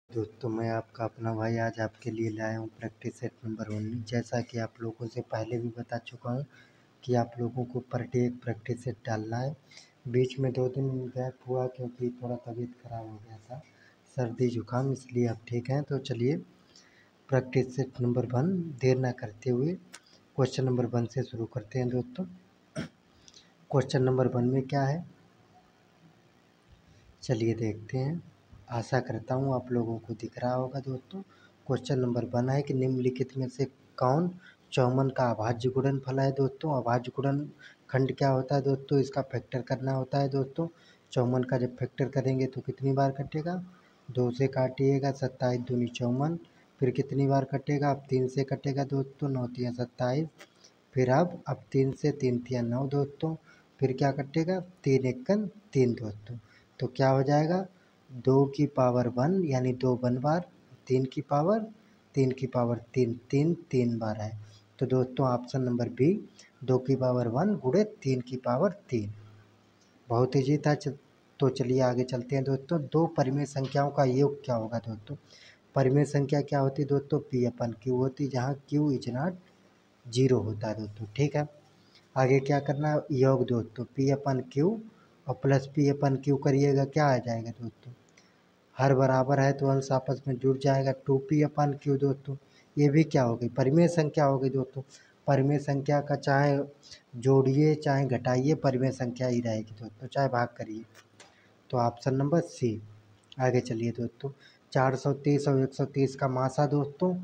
दोस्तों मैं आपका अपना भाई आज आपके लिए लाया हूँ प्रैक्टिस सेट नंबर 19। जैसा कि आप लोगों से पहले भी बता चुका हूँ कि आप लोगों को पर डे एक प्रैक्टिस सेट डालना है। बीच में 2 दिन गैप हुआ क्योंकि थोड़ा तबीयत ख़राब हो गया था, सर्दी जुकाम, इसलिए आप ठीक हैं। तो चलिए प्रैक्टिस सेट नंबर 1 देर ना करते हुए क्वेश्चन नंबर 1 से शुरू करते हैं। दोस्तों क्वेश्चन नंबर 1 में क्या है, चलिए देखते हैं। आशा करता हूँ आप लोगों को दिख रहा होगा। दोस्तों क्वेश्चन नंबर 1 है कि निम्नलिखित में से कौन चौवन का अभाज्य गुणनफल है। दोस्तों अभाज्य गुणनखंड क्या होता है दोस्तों, इसका फैक्टर करना होता है। दोस्तों चौवन का जब फैक्टर करेंगे तो कितनी बार कटेगा, 2 से काटिएगा, 27 दूनी 54। फिर कितनी बार कटेगा, अब 3 से कटेगा दोस्तों, 9 तिया 27। फिर अब 3 से 3 तिया 9 दोस्तों। फिर क्या कटेगा, 3 एकन 3 दोस्तों। तो क्या हो जाएगा, 2 की पावर 1 यानी 2 वन बार, 3 की पावर 3 की पावर 3 3 3 बार है। तो दोस्तों ऑप्शन नंबर बी 2 की पावर 1 गुणे 3 की पावर 3। बहुत ईजी था। तो चलिए आगे चलते हैं। दोस्तों दो परिमेय संख्याओं का योग क्या होगा। दोस्तों परिमेय संख्या क्या होती है दोस्तों, पी अपन क्यू होती, जहाँ क्यू इज नॉट 0 होता है दोस्तों। ठीक है, आगे क्या करना है, योग दोस्तों पी अपन क्यू और प्लस पी अपन क्यू करिएगा, क्या आ जाएगा दोस्तों, हर बराबर है तो अंश आपस में जुड़ जाएगा, 2p अपन क्यू दोस्तों। ये भी क्या होगी, परिमेय संख्या होगी दोस्तों। परिमेय संख्या का चाहे जोड़िए चाहे घटाइए, परिमेय संख्या ही रहेगी दोस्तों, चाहे भाग करिए। तो ऑप्शन नंबर सी। आगे चलिए दोस्तों, 430 और 130 का मासा दोस्तों,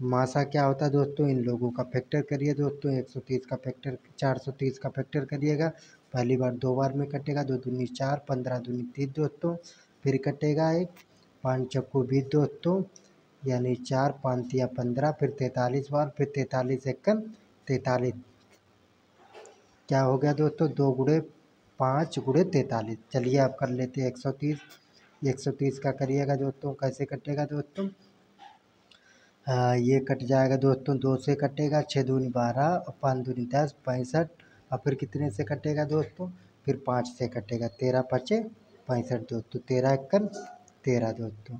मासा क्या होता है दोस्तों, इन लोगों का फैक्टर करिए दोस्तों। 130 का फैक्टर 430 का फैक्टर करिएगा, पहली बार 2 बार में कटेगा, 2 दूनी 4, 15 दूनी 30 दोस्तों। फिर कटेगा 1, 5 चक्कू 20 दोस्तों, यानी 4 5 तिया 15, फिर 43 बार, फिर 43 एकन 43। क्या हो गया दोस्तों, 2 गुणे 5 गुणे 43। चलिए आप कर लेते हैं 130। 130 का करिएगा दोस्तों, कैसे कटेगा दोस्तों, ये कट जाएगा दोस्तों, 2 से कटेगा, 6 दूनी 12 और 5 दूनी 10, 65। और फिर कितने से कटेगा दोस्तों, फिर 5 से कटेगा, 13 पचे 65 दोस्तों, 13 एकन 13 दोस्तों।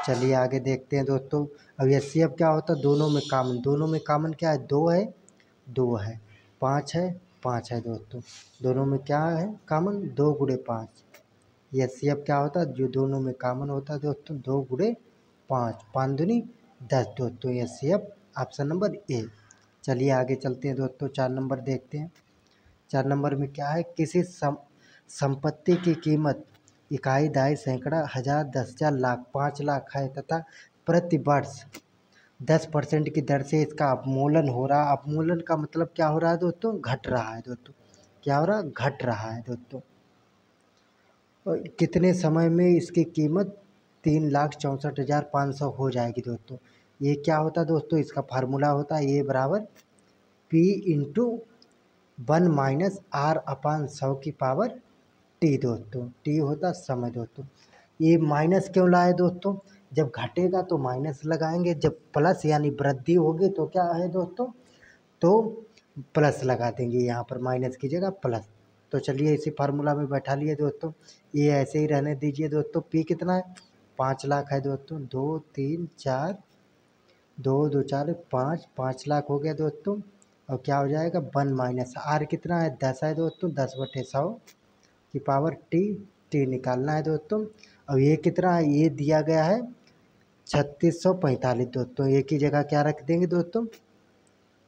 चलिए आगे देखते हैं दोस्तों। अब एचसीएफ क्या होता है, दोनों में कामन, दोनों में कामन क्या है, 2 है 2 है, 5 है 5 है दोस्तों। दोनों में क्या है कामन, 2 गुणे 5। एचसीएफ क्या होता है, जो दोनों में कामन होता है दोस्तों, 2 गुणे 5, 5 दूनी 10 दोस्तों। HCF option number A. चलिए आगे चलते हैं दोस्तों, 4 नंबर देखते हैं। 4 नंबर में क्या है, किसी संपत्ति की कीमत इकाई दाई सैकड़ा हज़ार 10,000 लाख 5 लाख है तथा प्रति वर्ष 10% की दर से इसका अवमूल्यन हो रहा। अवमूल्यन का मतलब क्या हो रहा है दोस्तों, घट रहा है दोस्तों। क्या हो रहा है, घट रहा है दोस्तों। और कितने समय में इसकी कीमत 3,64,500 हो जाएगी दोस्तों। ये क्या होता है दोस्तों, इसका फार्मूला होता है ए बराबर P into 1 minus R upon 100 की पावर टी दोस्तों। टी होता समय दोस्तों। ये माइनस क्यों लाए दोस्तों, जब घटेगा तो माइनस लगाएंगे, जब प्लस यानी वृद्धि होगी तो क्या है दोस्तों, तो प्लस लगा देंगे, यहाँ पर माइनस की जगह प्लस। तो चलिए इसी फार्मूला में बैठा लिए दोस्तों, ये ऐसे ही रहने दीजिए दोस्तों। पी कितना है, 5 लाख है दोस्तों, 2 3 4, 2 2 4 5, 5 लाख हो गया दोस्तों। और क्या हो जाएगा, 1 माइनस आर कितना है, 10 है दोस्तों, 10/100 की पावर टी निकालना है दोस्तों। अब ये कितना है, ये दिया गया है 3645 दोस्तों। एक ही जगह क्या रख देंगे दोस्तों,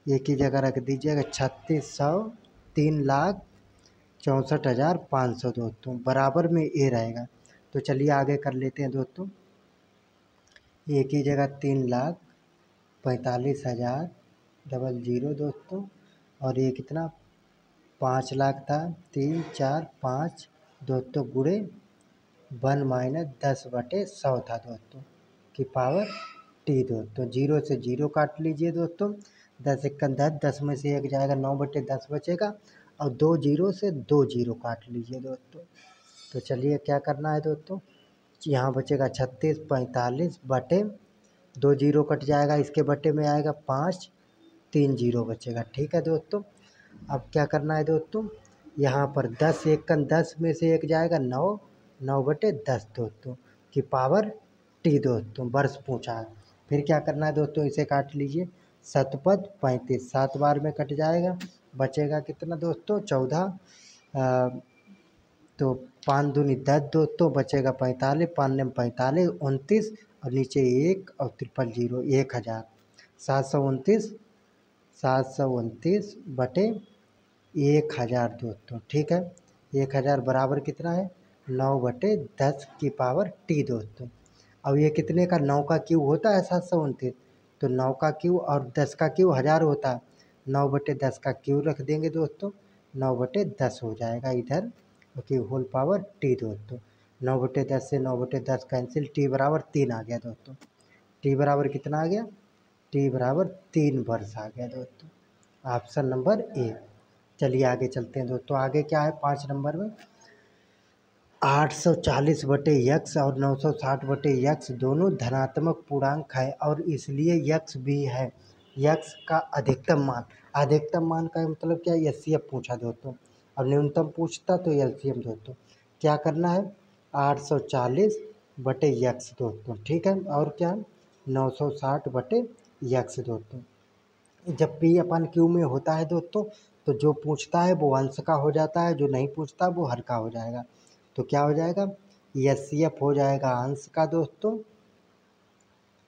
एक ही जगह रख दीजिएगा 3600, 3,64,500 दोस्तों, बराबर में ए रहेगा। तो चलिए आगे कर लेते हैं दोस्तों। एक ही जगह 3,45,000 दोस्तों, और ये कितना 5 लाख था, 3 4 5 दोस्तों गुणे 1 माइनस 10/100 था दोस्तों की पावर टी दोस्तों। 0 से 0 काट लीजिए दोस्तों, 10 एकन 10, 10 में से 1 जाएगा, 9/10 बचेगा, और 2 0 से 2 0 काट लीजिए दोस्तों। तो चलिए क्या करना है दोस्तों, यहाँ बचेगा 36 45 बटे 2 0 कट जाएगा, इसके बटे में आएगा 5 3 0 बचेगा। ठीक है दोस्तों, अब क्या करना है दोस्तों, यहाँ पर 10 में से 1 जाएगा, 9 9/10 दोस्तों की पावर टी दोस्तों वर्ष पूछा है। फिर क्या करना है दोस्तों, इसे काट लीजिए। शतपथ 35 7 बार में कट जाएगा, बचेगा कितना दोस्तों 14। तो 5 दूनी 10 दोस्तों, बचेगा 45, 5 ने 45 29 और नीचे 1 और 000 1000 729 729 बटे 1000 दोस्तों। ठीक है, 1000 बराबर कितना है 9/10 की पावर टी दोस्तों। अब ये कितने का 9 का क्यूब होता है 729, तो 9 का क्यूब और 10 का क्यूब 1000 होता है, 9/10 का क्यूब रख देंगे दोस्तों, 9/10 हो जाएगा इधर, ओके होल पावर टी दोस्तों। 9/10 से 9/10 कैंसिल, टी बराबर 3 आ गया दोस्तों। टी बराबर कितना आ गया, टी बराबर 3 वर्ष आ गया दोस्तों, ऑप्शन नंबर ए। चलिए आगे चलते हैं दोस्तों। आगे क्या है 5 नंबर में, 840/x और 960/x दोनों धनात्मक पूर्णांक है और इसलिए x भी है। x का अधिकतम मान का मतलब क्या है, एचसीएफ पूछा दोस्तों, और न्यूनतम पूछता तो एलसीएम दोस्तों। क्या करना है 840/x दोस्तों, ठीक है, और क्या 960/x दोस्तों। जब पी अपन क्यू में होता है दोस्तों, तो जो पूछता है वो अंश का हो जाता है, जो नहीं पूछता वो हर का हो जाएगा। तो क्या हो जाएगा, एचसीएफ हो जाएगा अंश का दोस्तों,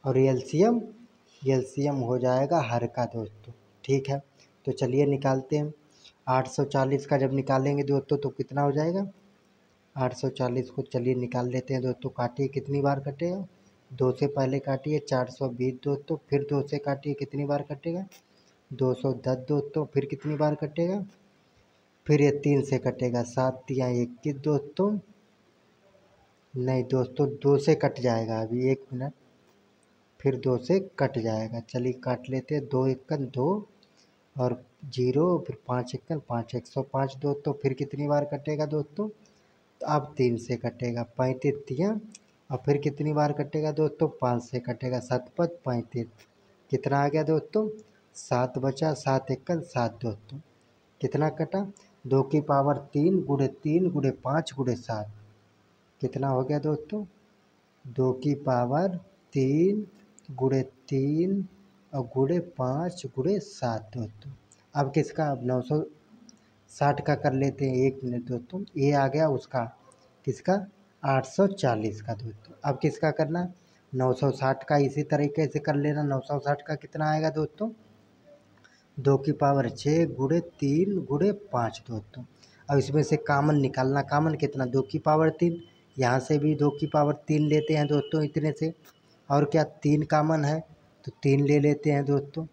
और एलसीएम हो जाएगा हर का दोस्तों। ठीक है, तो चलिए निकालते हैं। 840 का जब निकालेंगे दोस्तों तो कितना हो जाएगा, 840 को चलिए निकाल लेते हैं दोस्तों। काटिए, कितनी बार कटेगा, 2 से पहले काटिए 420 दोस्तों, फिर 2 से काटिए कितनी बार कटेगा 210 दोस्तों, फिर कितनी बार कटेगा, फिर ये 3 से कटेगा 7 तिया 21 दोस्तों, नहीं दोस्तों 2 से कट जाएगा, अभी 1 मिनट, फिर 2 से कट जाएगा। चलिए काट लेते हैं, 2 एकन 2 और 0, फिर 5 एकन 5 105 दोस्तों, फिर कितनी बार कटेगा दोस्तों, तो अब 3 से कटेगा 35 तिया, और फिर कितनी बार कटेगा दोस्तों 5 से कटेगा 7 35, कितना आ गया दोस्तों 7 बचा, 7 एकन 7 दोस्तों, कितना कटा 2 की पावर 3 गुणे 3 गुणे 5 गुणे 7, कितना हो गया दोस्तों 2 की पावर 3 गुणे 3 और गुणे 5 गुणे 7 दोस्तों। अब किसका, अब 960 का कर लेते हैं, 1 मिनट दोस्तों, ये आ गया उसका, किसका 840 का दोस्तों। अब किसका करना 960 का, इसी तरीके से कर लेना। 960 का कितना आएगा दोस्तों 2 की पावर 6 गुणे 3 गुणे 5 दोस्तों। अब इसमें से कामन निकालना, कामन कितना 2 की पावर 3, यहाँ से भी 2 की पावर 3 लेते हैं दोस्तों इतने से, और क्या 3 कामन है तो 3 ले लेते हैं दोस्तों,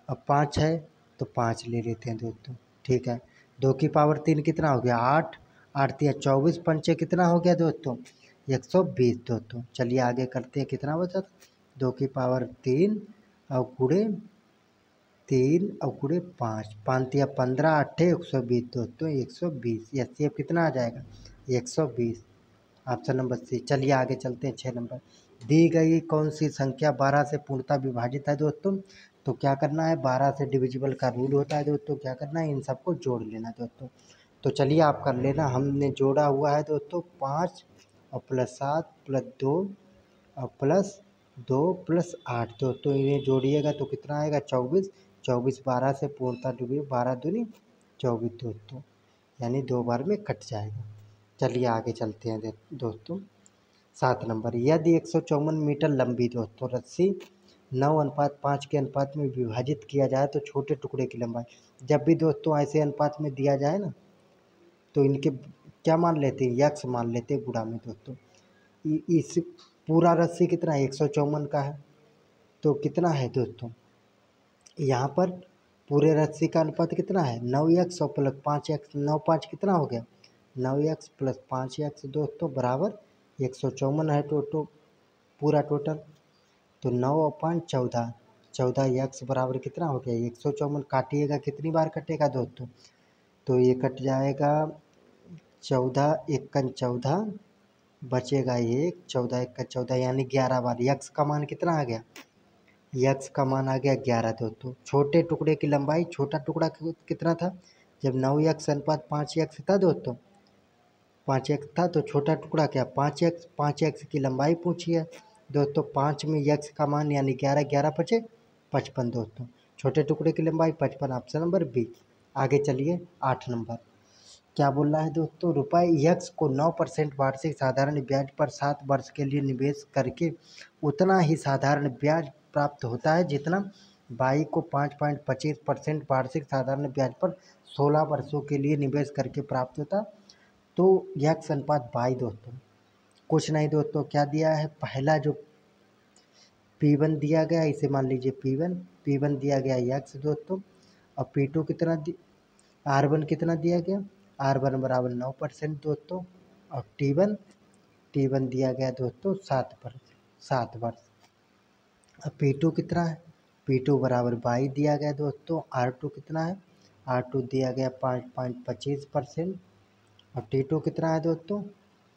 अब 5 है तो 5 ले लेते हैं दोस्तों। ठीक है, 2 की पावर 3 कितना हो गया 8, 8 तिया 24, पंचे कितना हो गया दोस्तों 120 दोस्तों। चलिए आगे करते हैं, कितना बचा 2 की पावर 3 और गुणे 3 और गुणे 5, 5 तिया 15 8 120 दोस्तों 120, एचसीएफ कितना आ जाएगा 120, ऑप्शन नंबर सी। चलिए आगे चलते हैं 6 नंबर। दी गई कौन सी संख्या 12 से पूर्णतः विभाजित है दोस्तों, तो क्या करना है 12 से डिविजिबल का रूल होता है दोस्तों, क्या करना है इन सबको जोड़ लेना दोस्तों। तो चलिए आप कर लेना, हमने जोड़ा हुआ है दोस्तों 5 और +7 +2 और +2 +8 दोस्तों, इन्हें जोड़िएगा तो कितना आएगा 24, 24 12 से पूर्णतः डिविजिबल 12 दूनी 24 दोस्तों, यानी 2 बार में कट जाएगा। चलिए आगे चलते हैं दोस्तों। 7 नंबर, यदि 154 मीटर लंबी दोस्तों रस्सी 9:5 के अनुपात में विभाजित किया जाए तो छोटे टुकड़े की लंबाई, जब भी दोस्तों ऐसे अनुपात में दिया जाए ना तो इनके क्या मान लेते हैं, यक्स मान लेते हैं गुणा में दोस्तों। इस पूरा रस्सी कितना है 154 का है, तो कितना है दोस्तों यहाँ पर पूरे रस्सी का अनुपात कितना है 9x और प्लस 5x, 9 5 कितना हो गया 9x + 5x दोस्तों बराबर 154 है पूरा टोटल। तो 9 और 5 14, 14x बराबर कितना हो गया 154, काटिएगा कितनी बार कटेगा दोस्तों, तो ये कट जाएगा 14 एकन 14, बचेगा 1, 14 एकन 14 यानी 11 बार। यक्स का मान कितना आ गया, यक्स का मान आ गया 11 दोस्तों। छोटे टुकड़े की लंबाई, छोटा टुकड़ा कितना था जब 9x अनुपात 5x था दोस्तों, 5x था तो छोटा टुकड़ा क्या 5x की लंबाई पूछी है, दोस्तों 5 में यक्स का मान यानी 11, 11 पचे 55 दोस्तों। छोटे टुकड़े की लंबाई 55, ऑप्शन नंबर बी। आगे चलिए 8 नंबर क्या बोल रहा है दोस्तों, रुपये यक्स को 9% वार्षिक साधारण ब्याज पर 7 वर्ष के लिए निवेश करके उतना ही साधारण ब्याज प्राप्त होता है जितना बाई को 5.25% वार्षिक साधारण ब्याज पर 16 वर्षों के लिए निवेश करके प्राप्त होता। तो यक्स अनुपात बाई दोस्तों कुछ नहीं दोस्तों, क्या दिया है, पहला जो P1 दिया गया इसे मान लीजिए P1 दिया गया यक्स दोस्तों, और P2 कितना R1 कितना दिया गया, R1 बराबर 9% दोस्तों, और T1 दिया गया दोस्तों 7 वर्ष। अब P2 कितना है, P2 बराबर 22 दिया गया दोस्तों, R2 कितना है, R2 दिया गया 5.25%, और T2 कितना है दोस्तों,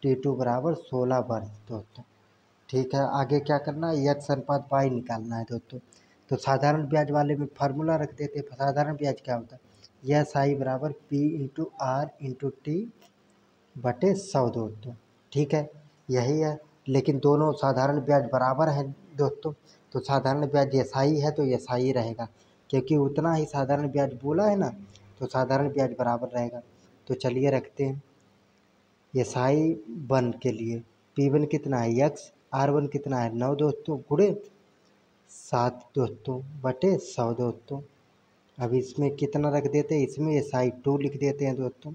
T2 बराबर 16 वर्ष दोस्तों। ठीक है, आगे क्या करना है, यक्स अनुपात बाई निकालना है दोस्तों। तो साधारण ब्याज वाले में फार्मूला रख देते हैं, साधारण ब्याज क्या होता है, यस आई बराबर P into R into T बटे 100 दोस्तों। ठीक है, यही है, लेकिन दोनों साधारण ब्याज बराबर हैं दोस्तों, तो साधारण ब्याज एसआई है तो एसआई रहेगा, क्योंकि उतना ही साधारण ब्याज बोला है ना, तो साधारण ब्याज बराबर रहेगा। तो चलिए रखते हैं एसआई 1 के लिए P1 कितना है यक्स, R1 कितना है 9 दोस्तों गुणे 7 दोस्तों बटे 100 दोस्तों। अब इसमें कितना रख देते हैं, इसमें SI2 लिख देते हैं दोस्तों,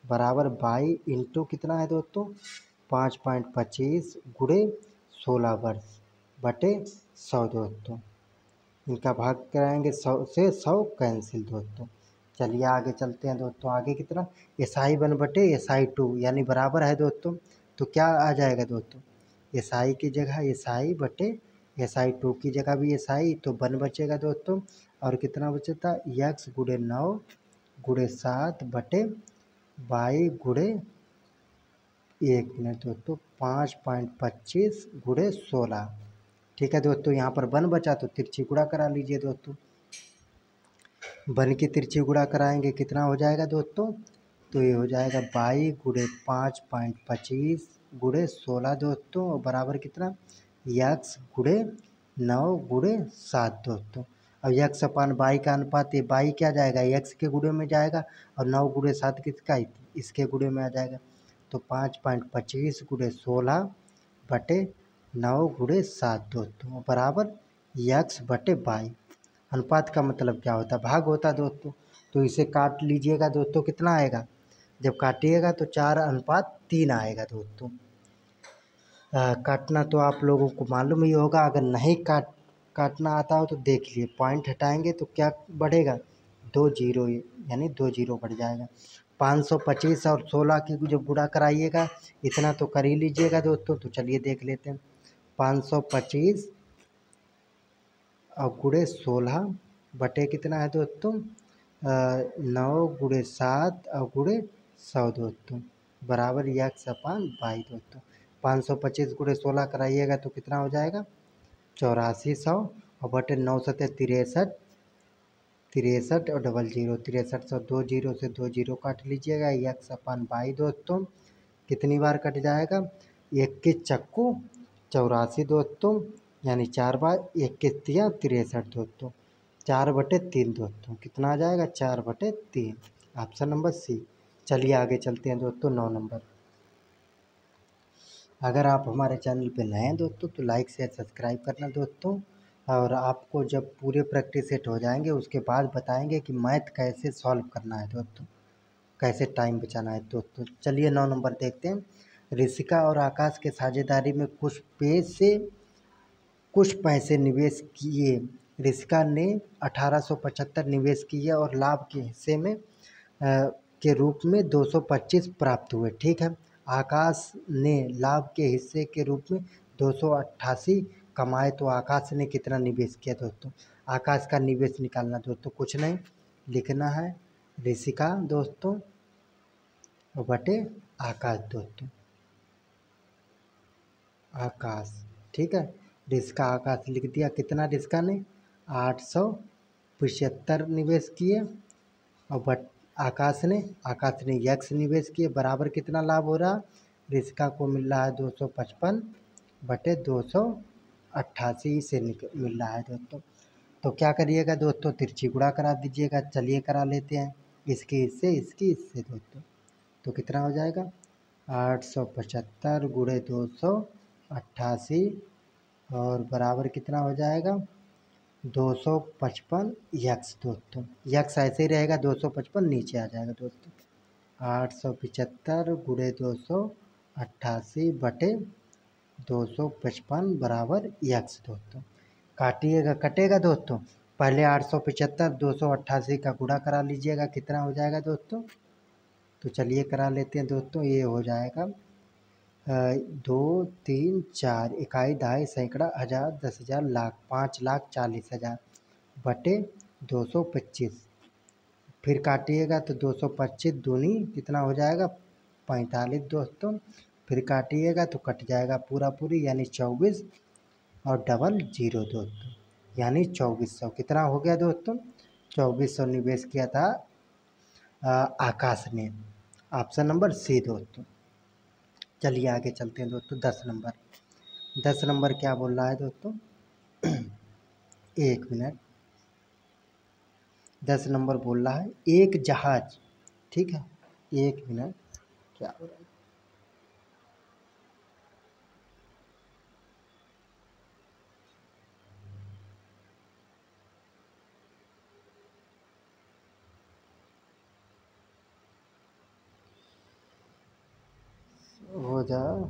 बराबर बाई इंटू कितना है दोस्तों 5.25 गुणे 16 वर्ष बटे 100 दोस्तों। इनका भाग कराएंगे 100 से 100 कैंसिल दोस्तों। चलिए आगे चलते हैं दोस्तों, आगे कितना SI1 बटे SI2 यानी बराबर है दोस्तों, तो क्या आ जाएगा दोस्तों, SI की जगह SI बटे SI2 की जगह भी SI, तो 1 बचेगा दोस्तों, और कितना बचता यक्स गुणे 9 गुणे 7 बटे 22 गुणे 1 मिनट दोस्तों 5.25 गुणे 16। ठीक है दोस्तों, यहाँ पर 1 बचा तो तिरछी गुणा करा लीजिए दोस्तों, 1 की तिरछी गुणा कराएंगे कितना हो जाएगा दोस्तों, तो ये हो जाएगा 22 गुणे 5.25 गुणे 16 दोस्तों, और बराबर कितना यक्स गुणे 9 गुणे 7 दोस्तों। अब यक्स अपान बाई का अनुपात, ये बाई क्या जाएगा यक्स के गुणे में जाएगा, और 9 गुणे 7 किसका इसके गुणे में आ जाएगा, तो 5.25 गुणे 16 बटे 9 गुणे 7 दोस्तों बराबर यक्स बटे बाई। अनुपात का मतलब क्या होता है, भाग होता है दोस्तों, तो इसे काट लीजिएगा दोस्तों, कितना आएगा, जब काटिएगा तो 4:3 आएगा दोस्तों। काटना तो आप लोगों को मालूम ही होगा, अगर नहीं काटना आता हो तो देख लिए, पॉइंट हटाएंगे तो क्या बढ़ेगा 2 जीरो, यानी 2 जीरो बढ़ जाएगा। 525 और 16 की जो गुणा कराइएगा इतना तो कर ही लीजिएगा दोस्तों, तो चलिए देख लेते हैं 525 और गुणे 16 बटे कितना है दोस्तों 9 गुणे 7 और गुणे 100 दोस्तों बराबर यक्स अपान बाई दोस्तों। 525 गुणे 16 कराइएगा तो कितना हो जाएगा 8400, और बटे 9 सत्ते 63, 63 और डबल जीरो 63 से 2 जीरो से 2 जीरो काट लीजिएगा, यक्स अपान बाई दोस्तों कितनी बार कट जाएगा 21 चक्कू 84 दोस्तों, यानी 4 बार 21 तिया 63 दोस्तों, 4/3 दोस्तों कितना आ जाएगा 4/3, ऑप्शन नंबर सी। चलिए आगे चलते हैं दोस्तों 9 नंबर। अगर आप हमारे चैनल पे नए हैं दोस्तों तो लाइक शेयर सब्सक्राइब करना दोस्तों, और आपको जब पूरे प्रैक्टिस सेट हो जाएंगे उसके बाद बताएंगे कि मैथ कैसे सॉल्व करना है दोस्तों, कैसे टाइम बचाना है दोस्तों। चलिए 9 नंबर देखते हैं। ऋषिका और आकाश के साझेदारी में कुछ पैसे निवेश किए। ऋषिका ने 1875 निवेश किए और लाभ के हिस्से में के रूप में 225 प्राप्त हुए। ठीक है, आकाश ने लाभ के हिस्से के रूप में 288 कमाए, तो आकाश ने कितना निवेश किया दोस्तों, आकाश का निवेश निकालना दोस्तों, कुछ नहीं लिखना है ऋषिका दोस्तों बटे आकाश दोस्तों, आकाश। ठीक है, ऋषिका आकाश लिख दिया, कितना ऋषिका ने 875 निवेश किए, और आकाश ने यक्स निवेश किए, बराबर कितना लाभ हो रहा ऋषिका को मिल रहा है 255 बटे 288 से मिल रहा है दोस्तों। तो क्या करिएगा दोस्तों, तिरछी गुणा करा दीजिएगा। चलिए करा लेते हैं, इसकी इससे दोस्तों। तो कितना हो जाएगा, 875 गुणे 288 और बराबर कितना हो जाएगा, 255 यक्स दोस्तों। यक्स ऐसे ही रहेगा, 255 नीचे आ जाएगा दोस्तों। 875 गुणे 288 बटे 255 बराबर यक्स दोस्तों। काटिएगा, कटेगा दोस्तों। पहले 875 288 का गुणा करा लीजिएगा, कितना हो जाएगा दोस्तों। तो चलिए करा लेते हैं दोस्तों। ये हो जाएगा 2 3 4 इकाई दहाई सैकड़ा हज़ार 10,000 लाख 5,40,000 बटे 225। फिर काटिएगा तो 225 दूनी कितना हो जाएगा, 45 दोस्तों। फिर काटिएगा तो कट जाएगा पूरा पूरी, यानी 24 और डबल जीरो दोस्तों, यानी 2400। कितना हो गया दोस्तों, 2400 निवेश किया था आकाश ने। ऑप्शन नंबर सी दोस्तों। चलिए आगे चलते हैं दोस्तों। 10 नंबर क्या बोल रहा है दोस्तों, 1 मिनट। 10 नंबर बोल रहा है एक जहाज, ठीक है, 1 मिनट, क्या हो रहा है, हो जाए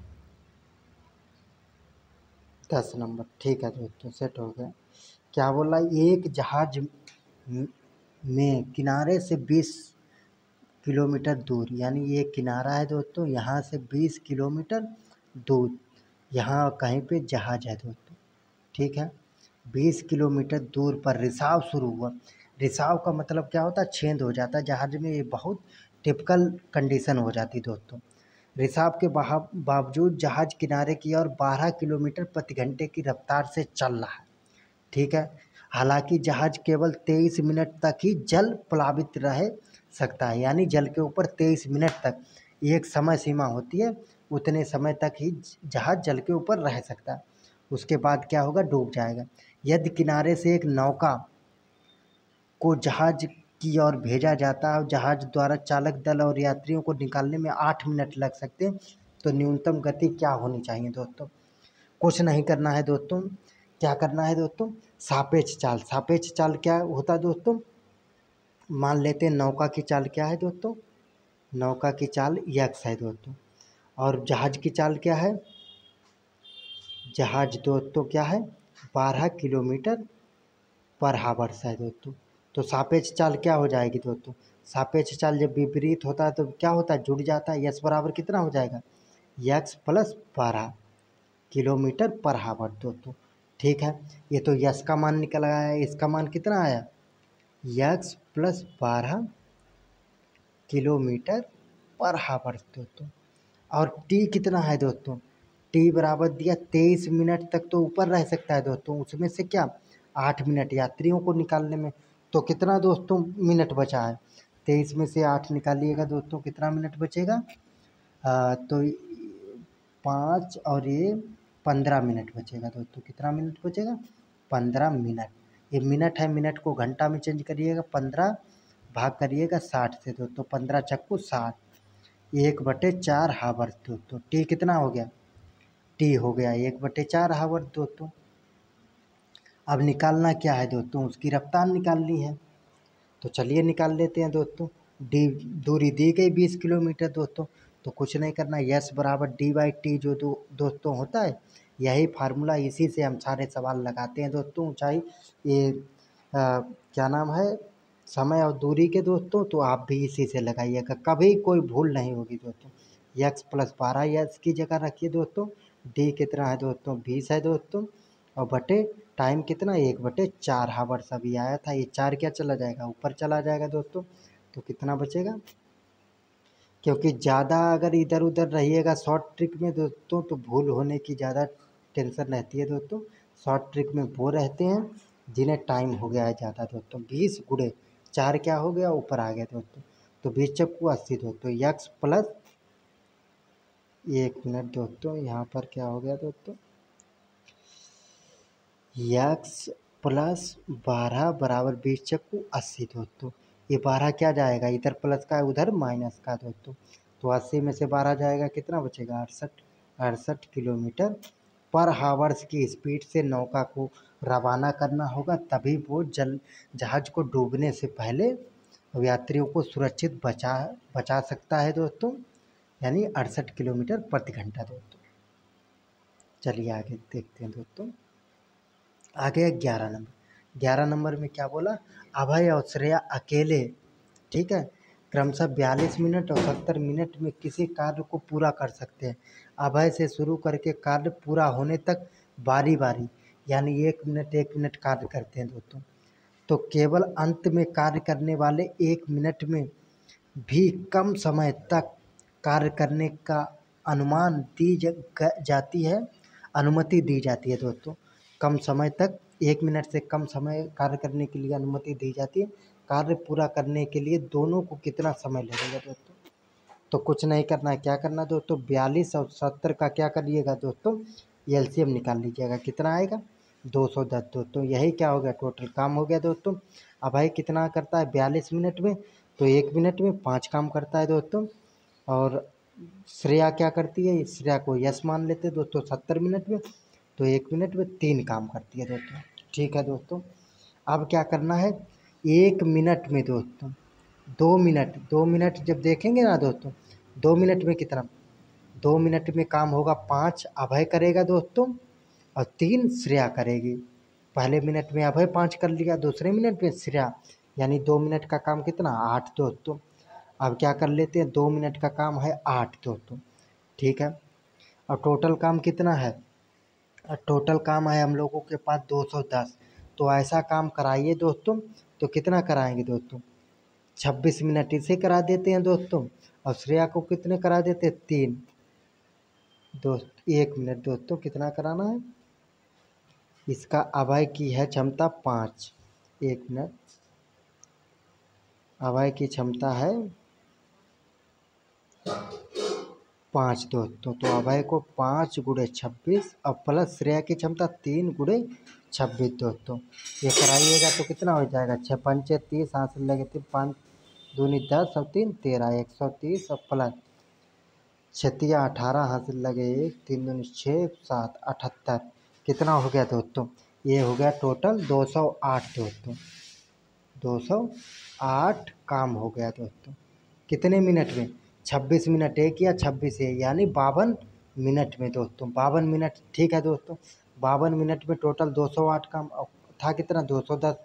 10 नंबर, ठीक है दोस्तों, सेट हो गया। क्या बोला, एक जहाज में किनारे से 20 किलोमीटर दूर, यानी ये किनारा है दोस्तों, यहाँ से 20 किलोमीटर दूर यहाँ कहीं पे जहाज है दोस्तों, ठीक है। 20 किलोमीटर दूर पर रिसाव शुरू हुआ। रिसाव का मतलब क्या होता है, छेद हो जाता है जहाज में, ये बहुत टिपिकल कंडीशन हो जाती दोस्तों। रिसाव के बावजूद जहाज किनारे की ओर 12 किलोमीटर प्रति घंटे की रफ्तार से चल रहा है, ठीक है। हालांकि जहाज केवल 23 मिनट तक ही जल प्लावित रह सकता है, यानी जल के ऊपर 23 मिनट तक एक समय सीमा होती है, उतने समय तक ही जहाज जल के ऊपर रह सकता है। उसके बाद क्या होगा, डूब जाएगा। यदि किनारे से एक नौका को जहाज की ओर भेजा जाता है, जहाज द्वारा चालक दल और यात्रियों को निकालने में 8 मिनट लग सकते हैं, तो न्यूनतम गति क्या होनी चाहिए दोस्तों। कुछ नहीं करना है दोस्तों, क्या करना है दोस्तों, सापेक्ष चाल। सापेक्ष चाल क्या होता है दोस्तों, मान लेते हैं नौका की चाल क्या है दोस्तों, नौका की चाल यक्स है दोस्तों, और जहाज की चाल क्या है, जहाज दोस्तों क्या है, 12 किलोमीटर पर हावर्स है दोस्तों। तो सापेक्ष चाल क्या हो जाएगी दोस्तों, सापेक्ष चाल जब विपरीत होता है तो क्या होता है, जुड़ जाता है। यस बराबर कितना हो जाएगा, यक्स प्लस 12 किलोमीटर पर हावर दोस्तों, ठीक है। ये तो यस का मान निकल आया है, इसका मान कितना आया, यक्स प्लस 12 किलोमीटर पर हावर दोस्तों। और टी कितना है दोस्तों, टी बराबर दिया 23 मिनट तक तो ऊपर रह सकता है दोस्तों, उसमें से क्या 8 मिनट यात्रियों को निकालने में, तो कितना दोस्तों मिनट बचा है, 23 में से 8 निकालिएगा दोस्तों, कितना मिनट बचेगा, तो 5 और ये 15 मिनट बचेगा दोस्तों। कितना मिनट बचेगा, 15 मिनट। ये मिनट है, मिनट को घंटा में चेंज करिएगा, 15 भाग करिएगा 60 से दोस्तों, 15 चक्कू 60, 1/4 हावर्स दोस्तों। टी कितना हो गया, टी हो गया 1/4 हावर्स दोस्तों। अब निकालना क्या है दोस्तों, उसकी रफ्तार निकालनी है, तो चलिए निकाल लेते हैं दोस्तों। डी दूरी दी गई 20 किलोमीटर दोस्तों, तो कुछ नहीं करना, यस बराबर डी/टी जो दोस्तों होता है, यही फार्मूला, इसी से हम सारे सवाल लगाते हैं दोस्तों। ऊंचाई ये क्या नाम है, समय और दूरी के दोस्तों, तो आप भी इसी से लगाइएगा, कभी कोई भूल नहीं होगी दोस्तों। यक्स प्लस 12 यक्स की जगह रखिए दोस्तों, डी कितना है दोस्तों, 20 है दोस्तों, और बटे टाइम कितना, 1/4 हावर्स अभी आया था, ये 4 क्या चला जाएगा, ऊपर चला जाएगा दोस्तों, तो कितना बचेगा। क्योंकि ज़्यादा अगर इधर उधर रहिएगा शॉर्ट ट्रिक में दोस्तों, तो भूल होने की ज़्यादा टेंशन रहती है दोस्तों। शॉर्ट ट्रिक में वो रहते हैं जिन्हें टाइम हो गया है ज़्यादा दोस्तों। 20 गुणे 4 क्या हो गया, ऊपर आ गया दोस्तों, तो 20 चक्कू 80 दोस्तों, यक्स प्लस 1 मिनट दोस्तों, यहाँ पर क्या हो गया दोस्तों, यक्स प्लस 12 बराबर 20 चक्कू 80 दोस्तों। ये 12 क्या जाएगा, इधर प्लस का है उधर माइनस का दोस्तों। तो 80 में से 12 जाएगा, कितना बचेगा, 68 किलोमीटर पर हावर्स की स्पीड से नौका को रवाना करना होगा, तभी वो जहाज को डूबने से पहले यात्रियों को सुरक्षित बचा सकता है दोस्तों, यानी 68 किलोमीटर प्रति घंटा दोस्तों। चलिए आगे देखते हैं दोस्तों। आगे 11 नंबर। 11 नंबर में क्या बोला, अभय और श्रेया अकेले, ठीक है, क्रमशः 42 मिनट और 70 मिनट में किसी कार्य को पूरा कर सकते हैं। अभय से शुरू करके कार्य पूरा होने तक बारी बारी, यानी 1 मिनट कार्य करते हैं दोस्तों। तो केवल अंत में कार्य करने वाले 1 मिनट में भी कम समय तक कार्य करने का अनुमान जाती है अनुमति दी जाती है दोस्तों। कम समय तक 1 मिनट से कम समय कार्य करने के लिए अनुमति दी जाती है। कार्य पूरा करने के लिए दोनों को कितना समय लगेगा दोस्तों, तो कुछ नहीं करना है, क्या करना दोस्तों, 42 और 70 का क्या करिएगा दोस्तों, एलसीएम निकाल लीजिएगा, कितना आएगा 210 दोस्तों। यही क्या हो गया, टोटल काम हो गया दोस्तों। अब भाई कितना करता है 42 मिनट में, तो 1 मिनट में 5 काम करता है दोस्तों। और श्रेया क्या करती है, श्रेया को यस मान लेते हैं दोस्तों, 70 मिनट में, तो 1 मिनट में 3 काम करती है दोस्तों। ठीक है दोस्तों, अब क्या करना है, 1 मिनट में दोस्तों 2 मिनट, 2 मिनट जब देखेंगे ना दोस्तों, 2 मिनट में कितना, 2 मिनट में काम होगा 5 अभय करेगा दोस्तों और 3 श्रेया करेगी। पहले मिनट में अभय 5 कर लिया, दूसरे मिनट में श्रेया, यानी 2 मिनट का काम कितना 8 दोस्तों। अब क्या कर लेते हैं, 2 मिनट का काम है 8 दोस्तों, ठीक है। और टोटल काम कितना है, और टोटल काम है हम लोगों के पास 210। तो ऐसा काम कराइए दोस्तों, तो कितना कराएंगे दोस्तों, 26 मिनट इसे करा देते हैं दोस्तों, और श्रेया को कितने करा देते हैं 3 दोस्त। 1 मिनट दोस्तों कितना कराना है, इसका अभय की है क्षमता 5, 1 मिनट अभय की क्षमता है 5 दोस्तों। तो अभय को 5 गुणे 26 और प्लस श्रेया की क्षमता 3 गुणे 26 दोस्तों। ये कराइएगा तो कितना हो जाएगा, 6 पंचे 30, हासिल लगे 3, 5 दूनी 10 और 3 13, 130 और प्लस 18, हासिल लगे 1, 3 दूनी 6, 7 78, कितना हो गया दोस्तों, ये हो गया टोटल 208 दोस्तों। 208 काम हो गया दोस्तों, कितने मिनट में, 26 मिनट एक या 26 है, यानी 52 मिनट में दोस्तों, 52 मिनट, ठीक है दोस्तों। 52 मिनट में टोटल 208 काम था, कितना 210,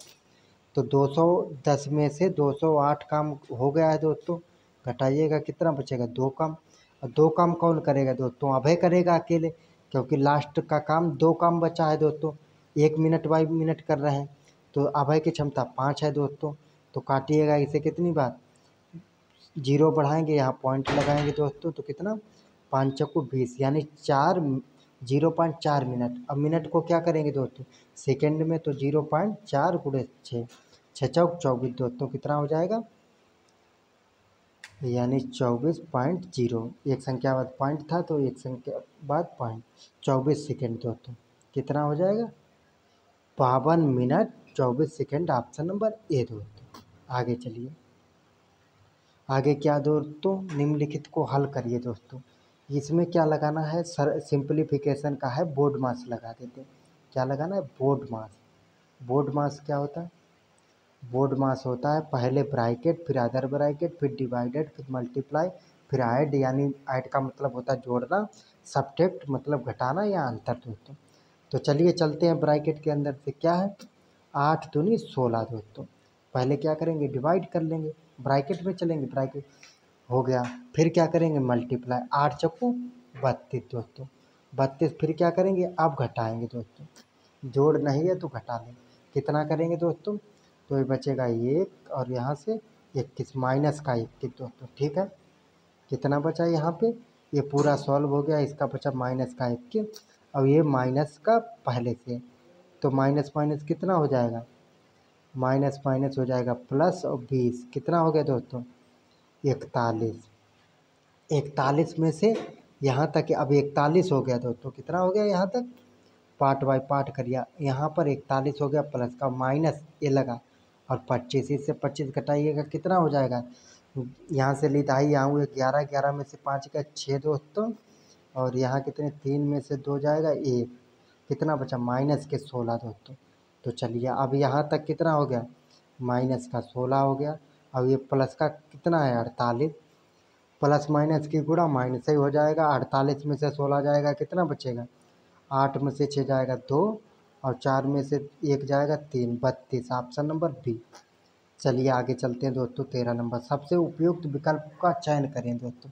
तो 210 में से 208 काम हो गया है दोस्तों। घटाइएगा कितना बचेगा, 2 काम। और 2 काम कौन करेगा दोस्तों, अभय करेगा अकेले, क्योंकि लास्ट का काम 2 काम बचा है दोस्तों, 1 मिनट बाई मिनट कर रहे हैं। तो अभय की क्षमता 5 है दोस्तों, तो काटिएगा इसे कितनी बार, 0 बढ़ाएंगे, यहाँ पॉइंट लगाएंगे दोस्तों, तो कितना 5 चक्कू 20, यानी 0.4 मिनट। अब मिनट को क्या करेंगे दोस्तों, सेकेंड में, तो 0.4 गुणे 6, 6 चौक 24 दोस्तों, कितना हो जाएगा, यानी 24.0, एक संख्या बाद पॉइंट था तो एक संख्या बाद पॉइंट, 24 सेकेंड दोस्तों, कितना हो जाएगा 52 minute 24 second, option number A दोस्तों। आगे चलिए, आगे क्या दोस्तों, निम्नलिखित को हल करिए दोस्तों। इसमें क्या लगाना है, सर सिंप्लीफिकेशन का है, बोर्ड मास लगा देते हैं। क्या लगाना है, बोर्ड मास। बोर्ड मास क्या होता है, बोर्ड मास होता है पहले ब्रैकेट, फिर अदर ब्रैकेट, फिर डिवाइडेड, फिर मल्टीप्लाई, फिर ऐड, यानी ऐड का मतलब होता है जोड़ना, सब्ट्रैक्ट मतलब घटाना या अंतर दोस्तों। तो चलिए चलते हैं ब्रैकेट के अंदर से, क्या है 8 दूनी 16 दोस्तों। पहले क्या करेंगे, डिवाइड कर लेंगे, ब्रैकेट में चलेंगे, ब्रैकेट हो गया, फिर क्या करेंगे मल्टीप्लाई, 8 चक्कू 32 दोस्तों, 32, फिर क्या करेंगे, अब घटाएंगे दोस्तों, जोड़ नहीं है तो घटा लेंगे, कितना करेंगे दोस्तों, तो ये बचेगा 1 और यहाँ से 21, माइनस का 21 दोस्तों, ठीक है। कितना बचा यहाँ पे, ये पूरा सॉल्व हो गया, इसका बचा माइनस का 21, और ये माइनस का पहले से, तो माइनस माइनस कितना हो जाएगा, माइनस माइनस हो जाएगा प्लस, और 20 कितना हो गया दोस्तों 41, 41 में से यहाँ तक, अब 41 हो गया दोस्तों, कितना हो गया यहाँ तक पार्ट बाय पार्ट करिए। यहाँ पर 41 हो गया प्लस का माइनस ये लगा और 25, इससे 25 घटाइएगा कितना हो जाएगा। यहाँ से लिदाई यहाँ हुए 11, 11 में से 5 का 6 दोस्तों, और यहाँ कितने 3 में से 2 जाएगा 1, कितना बचा माइनस के 16 दोस्तों। तो चलिए अब यहाँ तक कितना हो गया, माइनस का 16 हो गया। अब ये प्लस का कितना है 48, प्लस माइनस की गुणा माइनस ही हो जाएगा। 48 में से 16 जाएगा कितना बचेगा, 8 में से 6 जाएगा 2 और 4 में से 1 जाएगा 3, 32, ऑप्शन नंबर बी। चलिए आगे चलते हैं दोस्तों। 13 नंबर, सबसे उपयुक्त विकल्प का चयन करें दोस्तों।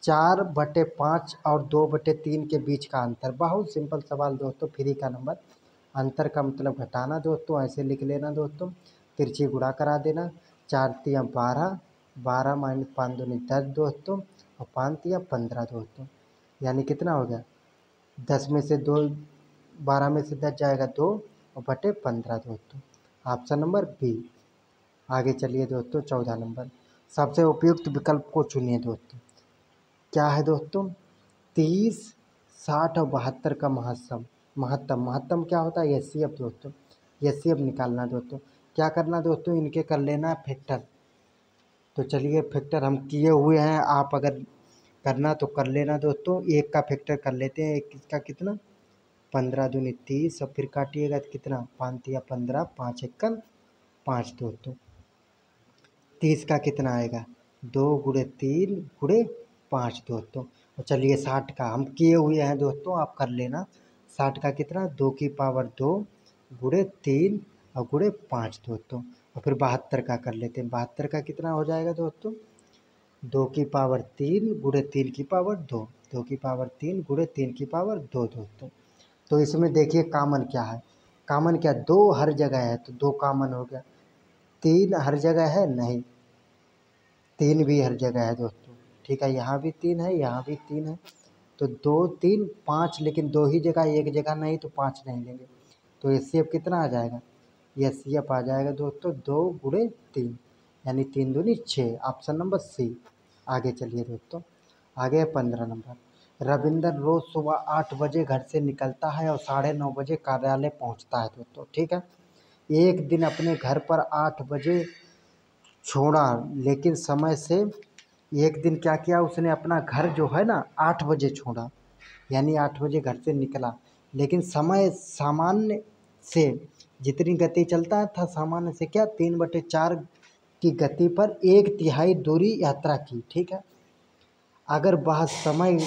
4/5 और 2/3 के बीच का अंतर। बहुत सिंपल सवाल दोस्तों, फ्री का नंबर। अंतर का मतलब घटाना दोस्तों, ऐसे लिख लेना दोस्तों, तिरछी गुणा करा देना। 4 तिया 12, 12 माइनस 5 दूनी 10 दोस्तों, और 5 तिया 15 दोस्तों, यानी कितना हो गया 10 में से 2, 12 में से 10 जाएगा 2 और बटे 15 दोस्तों, ऑप्शन नंबर बी। आगे चलिए दोस्तों। 14 नंबर, सबसे उपयुक्त विकल्प को चुनिए दोस्तों। क्या है दोस्तों, 30, 60 और 72 का महत्तम क्या होता है, एचसीएफ दोस्तों। एचसीएफ निकालना दोस्तों, क्या करना दोस्तों, इनके कर लेना है फैक्टर। तो चलिए फैक्टर हम किए हुए हैं, आप अगर करना तो कर लेना दोस्तों। एक का फैक्टर कर लेते हैं, एक इसका कितना 15 दूनी 30, और फिर काटिएगा तो कितना 5 तिया 15, 5 एकम 5 दोस्तों। 30 का कितना आएगा 2 गुणे 3 गुणे 5 दोस्तों। और चलिए 60 का हम किए हुए हैं दोस्तों, आप कर लेना। 60 का कितना 2 की पावर 2 गुणे 3 और गुणे 5 दोस्तों। और फिर 72 का कर लेते हैं। 72 का कितना हो जाएगा दोस्तों, 2 की पावर 3 गुणे 3 की पावर 2, 2 की पावर 3 गुणे 3 की पावर 2 दोस्तों। तो इसमें देखिए कॉमन क्या है, कॉमन क्या 2 हर जगह है तो 2 कॉमन हो गया। 3 हर जगह है नहीं, 3 भी हर जगह है दोस्तों। ठीक है, यहाँ भी 3 है, यहाँ भी 3 है, तो 2 3 5, लेकिन 2 ही जगह, एक जगह नहीं, तो 5 नहीं लेंगे। तो एचसीएफ कितना आ जाएगा, एचसीएफ आ जाएगा दोस्तों 2 गुणे 3, यानी 3 दूनी 6, ऑप्शन नंबर सी। आगे चलिए दोस्तों। आगे है 15 नंबर, रविंदर रोज सुबह 8 बजे घर से निकलता है और 9:30 बजे कार्यालय पहुंचता है दोस्तों। ठीक है, एक दिन अपने घर पर 8 बजे छोड़ा, लेकिन समय से एक दिन क्या किया उसने, अपना घर जो है ना 8 बजे छोड़ा, यानी 8 बजे घर से निकला, लेकिन समय सामान्य से जितनी गति चलता था सामान्य से क्या 3/4 की गति पर 1/3 दूरी यात्रा की। ठीक है, अगर वह समय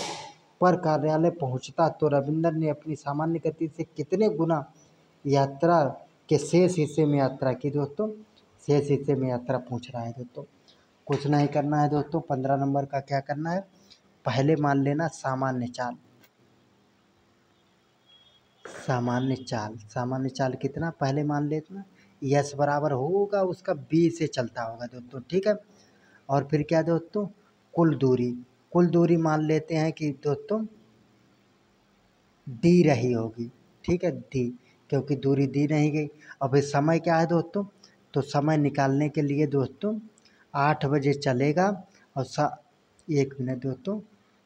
पर कार्यालय पहुंचता तो रविंदर ने अपनी सामान्य गति से कितने गुना यात्रा के शेष हिस्से में यात्रा की दोस्तों। शेष हिस्से में यात्रा पूछ रहा है दोस्तों, कुछ नहीं करना है दोस्तों। 15 नंबर का क्या करना है, पहले मान लेना सामान्य चाल। सामान्य चाल कितना पहले मान लेना, यस बराबर होगा उसका बी से चलता होगा दोस्तों। ठीक है, और फिर क्या दोस्तों, कुल दूरी मान लेते हैं कि दोस्तों डी रही होगी। ठीक है, डी, क्योंकि दूरी दी नहीं गई। अब इस समय क्या है दोस्तों, तो समय निकालने के लिए दोस्तों 8 बजे चलेगा और 1 मिनट दोस्तों,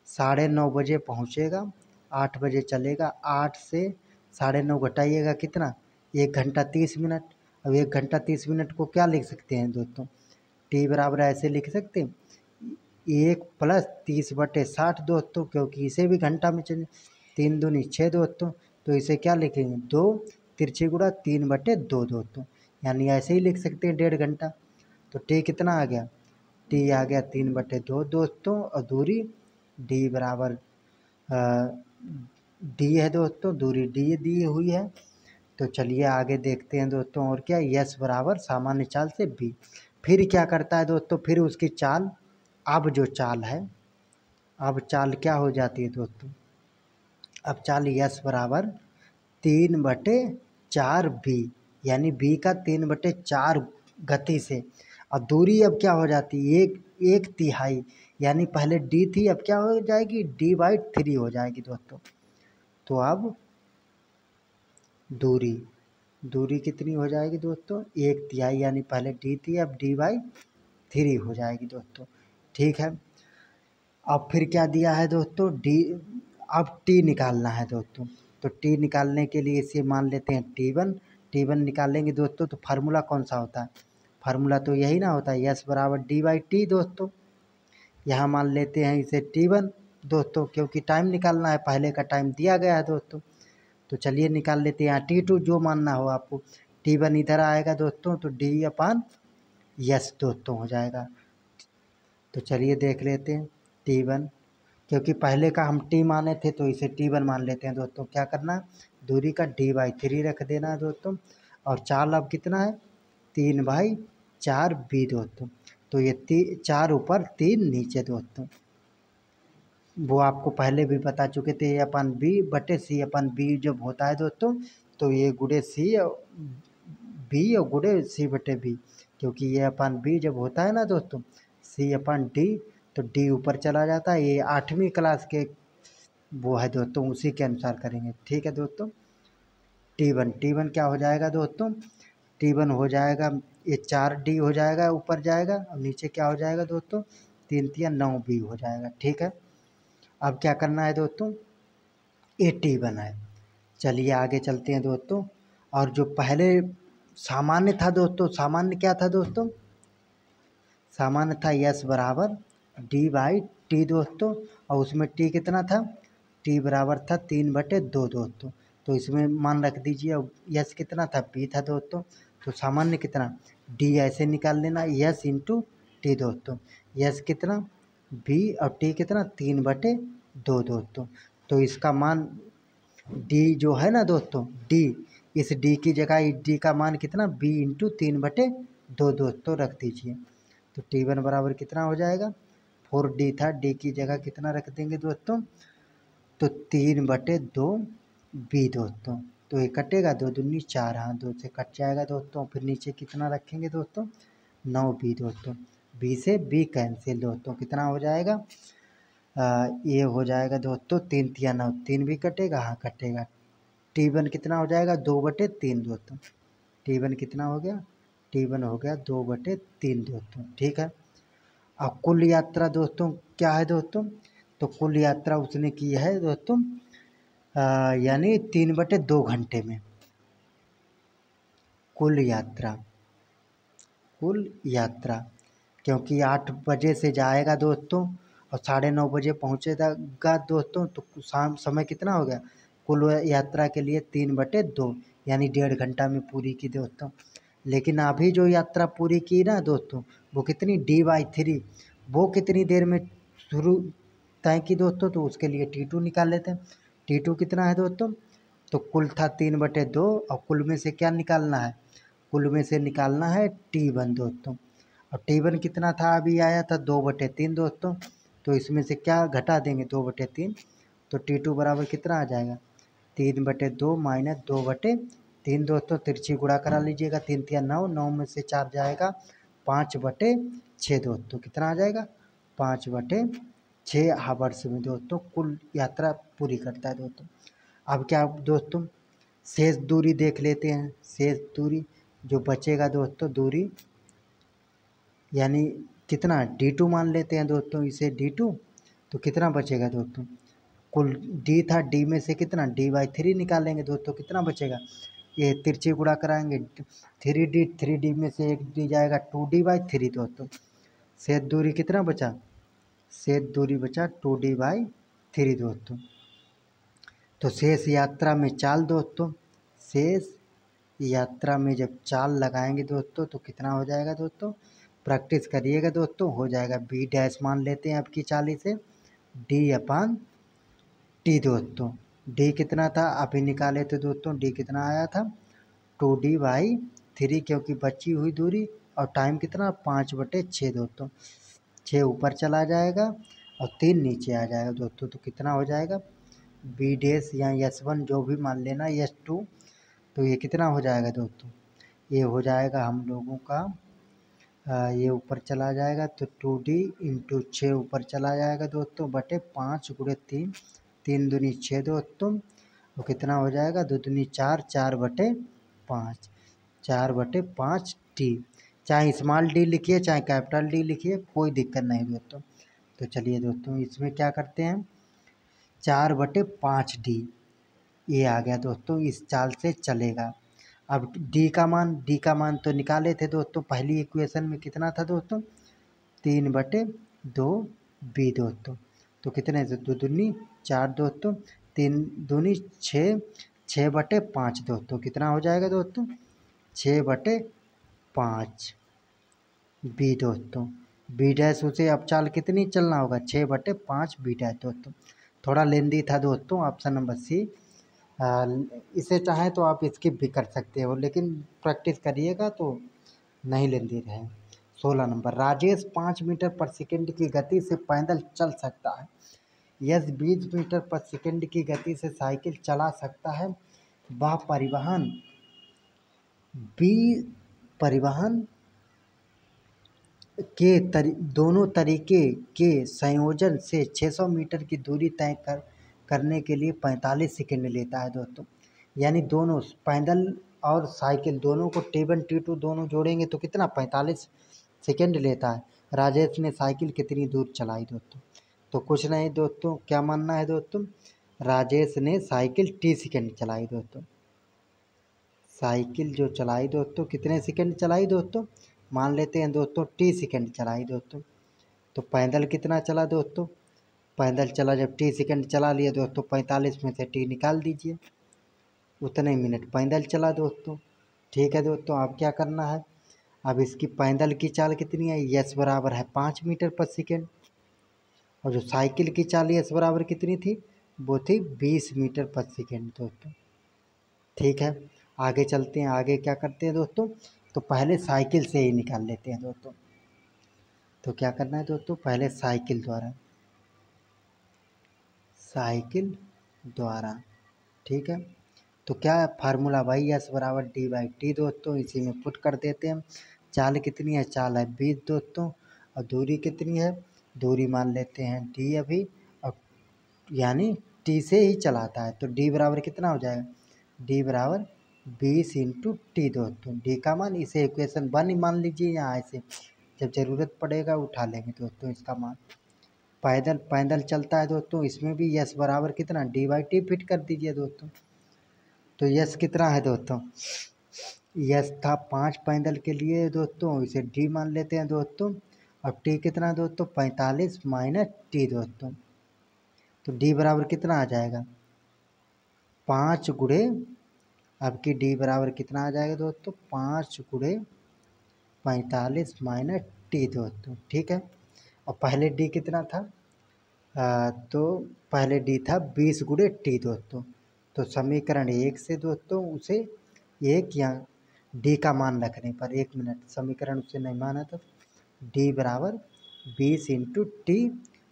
9:30 बजे पहुँचेगा, 8 बजे चलेगा, 8 से 9:30 घटाइएगा कितना 1 घंटा 30 मिनट। अब 1 घंटा 30 मिनट को क्या लिख सकते हैं दोस्तों, टी बराबर ऐसे लिख सकते हैं 1 + 30/60 दोस्तों, क्योंकि इसे भी घंटा में चले, 3 दूनी 6 दोस्तों, तो इसे क्या लिखेंगे 2 तिरछी गुणा 3/2 दोस्तों, यानी ऐसे ही लिख सकते हैं 1.5 घंटा। तो टी कितना आ गया, टी आ गया 3/2 दोस्तों, और दूरी डी बराबर डी है दोस्तों, दूरी डी दी हुई है। तो चलिए आगे देखते हैं दोस्तों, और क्या, यस बराबर सामान्य चाल से बी। फिर क्या करता है दोस्तों, फिर उसकी चाल, अब जो चाल है, अब चाल क्या हो जाती है दोस्तों, अब चाल यस बराबर 3/4 बी, यानी बी का 3/4 गति से। और दूरी अब क्या हो जाती है, 1/3, यानी पहले डी थी अब क्या हो जाएगी D/3 हो जाएगी दोस्तों। तो अब दूरी कितनी हो जाएगी दोस्तों 1/3, यानी पहले डी थी अब D/3 हो जाएगी दोस्तों। ठीक है, अब फिर क्या दिया है दोस्तों, डी, अब टी निकालना है दोस्तों। तो टी निकालने के लिए इसे मान लेते हैं T1। T1 निकालेंगे दोस्तों तो फार्मूला कौन सा होता है? फार्मूला तो यही ना होता है, S बराबर D/T दोस्तों। यहाँ मान लेते हैं इसे T1 दोस्तों, क्योंकि टाइम निकालना है, पहले का टाइम दिया गया है दोस्तों। तो चलिए निकाल लेते हैं यहाँ T2, जो मानना हो आपको। T1 इधर आएगा दोस्तों तो D/S दोस्तों हो जाएगा। तो चलिए देख लेते हैं T1, क्योंकि पहले का हम T माने थे तो इसे T1 मान लेते हैं दोस्तों। क्या करना है, दूरी का D/3 रख देना है दोस्तों। और चाल अब कितना है, 3/4B दोस्तों। तो ये 4 ऊपर 3 नीचे दोस्तों, वो आपको पहले भी बता चुके थे। A/B/C/B जब होता है दोस्तों, तो ये गुणे C B और गुणे C/B, क्योंकि A/B जब होता है ना दोस्तों, C/D, तो D ऊपर चला जाता है। ये 8वीं क्लास के वो है दोस्तों, उसी के अनुसार करेंगे। ठीक है दोस्तों। T1 क्या हो जाएगा दोस्तों, T1 हो जाएगा, ये 4D हो जाएगा, ऊपर जाएगा, और नीचे क्या हो जाएगा दोस्तों, 3 तिया 9B हो जाएगा। ठीक है। अब क्या करना है दोस्तों, ये T1 है। चलिए आगे चलते हैं दोस्तों। और जो पहले सामान्य था दोस्तों, सामान्य क्या था दोस्तों, सामान्य था S बराबर D/T दोस्तों। और उसमें T कितना था, T बराबर था 3/2 दोस्तों। तो इसमें मान रख दीजिए। S कितना था, B था दोस्तों। तो सामान्य कितना, D ऐसे निकाल लेना, S इंटू T दोस्तों। S कितना, B, और T कितना, 3/2 दोस्तों। तो इसका मान D जो है ना दोस्तों, D, इस D की जगह D का मान कितना, B इंटू 3/2 दोस्तों रख दीजिए। तो T1 बराबर कितना हो जाएगा, 4D था, D की जगह कितना रख देंगे दोस्तों, तो 3/2B दोस्तों। तो ये कटेगा, 2 दूनी 4, हाँ 2 से कट जाएगा दोस्तों। फिर नीचे कितना रखेंगे दोस्तों, 9B दोस्तों। B से B कैंसिल दोस्तों, कितना हो जाएगा, ये हो जाएगा दोस्तों 3 तिया 9, 3 भी कटेगा, हाँ कटेगा। T1 कितना हो जाएगा, 2/3 दोस्तों। T1 कितना हो गया, T1 हो गया 2/3 दोस्तों। ठीक है। अब कुल यात्रा दोस्तों क्या है दोस्तों, तो कुल यात्रा उसने की है दोस्तों, यानी 3/2 घंटे में। कुल यात्रा, क्योंकि 8 बजे से जाएगा दोस्तों और 9:30 बजे पहुँचेगा दोस्तों, तो शाम समय कितना हो गया, कुल यात्रा के लिए 3/2, यानी 1.5 घंटा में पूरी की दोस्तों। लेकिन अभी जो यात्रा पूरी की ना दोस्तों, वो कितनी, D/3, वो कितनी देर में शुरू तय की दोस्तों, तो उसके लिए T2 निकाल लेते हैं। T2 कितना है दोस्तों, तो कुल था 3/2, और कुल में से क्या निकालना है, कुल में से निकालना है T1 दोस्तों। और T1 कितना था, अभी आया था 2/3 दोस्तों। तो इसमें से क्या घटा देंगे, 2/3, तो T2 बराबर कितना आ जाएगा, 3/2 माइनस 2/3 दोस्तों। तिरछी गुणा करा लीजिएगा, 3 तिया 9, 9 में से 4 जाएगा 5/6 दोस्तों। कितना आ जाएगा, 5/6 हावर्स में दोस्तों कुल यात्रा पूरी करता है दोस्तों। अब क्या दोस्तों, शेष दूरी देख लेते हैं। शेष दूरी जो बचेगा दोस्तों, दूरी यानी कितना, D2 मान लेते हैं दोस्तों, इसे D2। तो कितना बचेगा दोस्तों, कुल D था, D में से कितना, D/3 निकालेंगे दोस्तों, कितना बचेगा, ये तिरछी गुणा कराएंगे, 3D में से 1 D जाएगा, 2D/3 दोस्तों। शेष दूरी कितना बचा, शेष दूरी बचा 2D/3 दोस्तों। तो शेष यात्रा में चाल दोस्तों, शेष यात्रा में जब चाल लगाएंगे दोस्तों, तो कितना हो जाएगा दोस्तों, प्रैक्टिस करिएगा दोस्तों, हो जाएगा। B' मान लेते हैं आपकी चाली से, D/T दोस्तों। D कितना था, अभी निकाले थे दोस्तों, D कितना आया था, 2D/3, क्योंकि बची हुई दूरी, और टाइम कितना, 5/6 दोस्तों। 6 ऊपर चला जाएगा और 3 नीचे आ जाएगा दोस्तों। तो कितना हो जाएगा, B' या S1 जो भी मान लेना, S2। तो ये कितना हो जाएगा दोस्तों, ये हो जाएगा हम लोगों का, ये ऊपर चला जाएगा, तो 2D इंटू 6 ऊपर चला जाएगा दोस्तों, बटे 5 गुणे 3, 3 दूनी 6 दोस्तों। तो कितना हो जाएगा, 2 दूनी 4, 4/5, 4/5T। चाहे स्मॉल D लिखिए, चाहे कैपिटल D लिखिए, कोई दिक्कत नहीं दोस्तों। तो चलिए दोस्तों, इसमें क्या करते हैं, 4/5D, ये आ गया दोस्तों, इस चाल से चलेगा। अब डी का मान तो निकाले थे दोस्तों, पहली इक्वेशन में कितना था दोस्तों, 3/2 बी दोस्तों। तो कितने से 2 दूनी 4 दोस्तों, 3 दूनी 6, 6/5 दोस्तों। कितना हो जाएगा दोस्तों, 6/5 बी दोस्तों। बी डैश उसे अब चाल कितनी चलना होगा, 6/5 बी डैश दोस्तों। थोड़ा लेंदी था दोस्तों ऑप्शन नंबर सी। इसे चाहे तो आप स्किप भी कर सकते हो, लेकिन प्रैक्टिस करिएगा तो नहीं लेंदी रहे। 16 नंबर, राजेश 5 मीटर पर सेकंड की गति से पैदल चल सकता है, यश 20 मीटर पर सेकंड की गति से साइकिल चला सकता है। वह परिवहन के दोनों तरीके के संयोजन से 600 मीटर की दूरी तय करने के लिए 45 सेकंड लेता है दोस्तों। यानी दोनों पैदल और साइकिल दोनों को T1 T2 दोनों जोड़ेंगे तो कितना 45 सेकंड लेता है। राजेश ने साइकिल कितनी दूर चलाई दोस्तों, तो कुछ नहीं दोस्तों, क्या मानना है दोस्तों, राजेश ने साइकिल T सेकंड चलाई दोस्तों। साइकिल जो चलाई दोस्तों, कितने सेकंड चलाई दोस्तों, मान लेते हैं दोस्तों T सेकंड चलाई दोस्तों। तो पैदल कितना चला दोस्तों, पैदल चला जब T सेकंड चला लिया दोस्तों, 45 में से T निकाल दीजिए, उतने मिनट पैदल चला दोस्तों। ठीक है दोस्तों, अब क्या करना है, अब इसकी पैदल की चाल कितनी है, यस बराबर है 5 मीटर पर सेकेंड, और जो साइकिल की चाल यस बराबर कितनी थी, वो थी 20 मीटर पर सेकेंड दोस्तों। ठीक है, आगे चलते हैं, आगे क्या करते हैं दोस्तों, तो पहले साइकिल से ही निकाल लेते हैं दोस्तों। तो क्या करना है दोस्तों, पहले साइकिल द्वारा, ठीक है। तो क्या है फार्मूला, भाई यस बराबर D/T दोस्तों, इसी में पुट कर देते हैं। चाल कितनी है, चाल है 20 दोस्तों, और दूरी कितनी है, दूरी मान लेते हैं D अभी, और यानी T से ही चलाता है, तो D बराबर कितना हो जाएगा, D बराबर 20 × T दोस्तों। D का मान इसे इक्वेशन 1 मान लीजिए, यहाँ ऐसे जब ज़रूरत पड़ेगा उठा लेंगे दोस्तों इसका मान। पैदल चलता है दोस्तों, इसमें भी यस बराबर कितना D/T फिट कर दीजिए दोस्तों। तो यस कितना है दोस्तों, यस था 5 पैदल के लिए दोस्तों, इसे D मान लेते हैं दोस्तों। अब T कितना दोस्तों, 45 - T दोस्तों। तो D बराबर कितना आ जाएगा, 5 गुणे, अब की D बराबर कितना आ जाएगा दोस्तों, 5 गुणे 45 - T दोस्तों। ठीक है, और पहले D कितना था, तो पहले D था 20 गुणे T दोस्तों। तो समीकरण 1 से दोस्तों उसे 1 या D का मान रखने पर, 1 मिनट, समीकरण उसे नहीं माना तो D बराबर 20 × T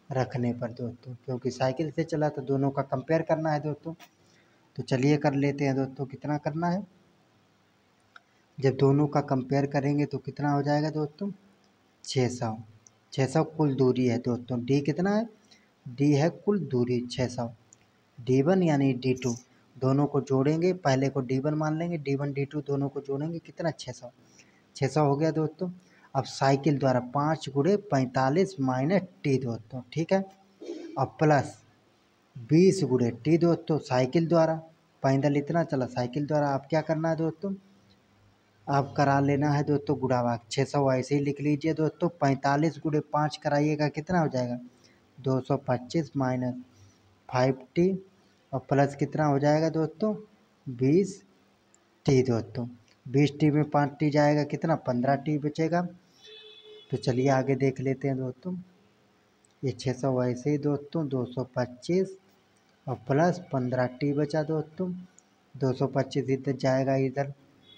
रखने पर दोस्तों, क्योंकि साइकिल से चला तो दोनों का कंपेयर करना है दोस्तों। तो चलिए कर लेते हैं दोस्तों, कितना करना है, जब दोनों का कंपेयर करेंगे तो कितना हो जाएगा दोस्तों, 600 कुल दूरी है दोस्तों। D कितना है, D है कुल दूरी 600, D1 यानी D2 दोनों को जोड़ेंगे, पहले को D1 मान लेंगे, D1 D2 दोनों को जोड़ेंगे, कितना 600 हो गया दोस्तों। अब साइकिल द्वारा 5 गुणे 45 - T दोस्तों, ठीक है, अब प्लस 20 गुणे T दोस्तों साइकिल द्वारा, पैदल इतना चला साइकिल द्वारा। अब क्या करना है दोस्तों, आप करा लेना है दोस्तों गुणावाग, 600 ऐसे ही लिख लीजिए दोस्तों। 45 गुणे 5 कराइएगा, कितना हो जाएगा 225 - 5T, और प्लस कितना हो जाएगा दोस्तों 20T दोस्तों। 20T में 5T जाएगा, कितना 15T बचेगा। तो चलिए आगे देख लेते हैं दोस्तों, ये 600 ऐसे ही दोस्तों, 225 और प्लस 15T बचा दोस्तों। 225 इधर जाएगा, इधर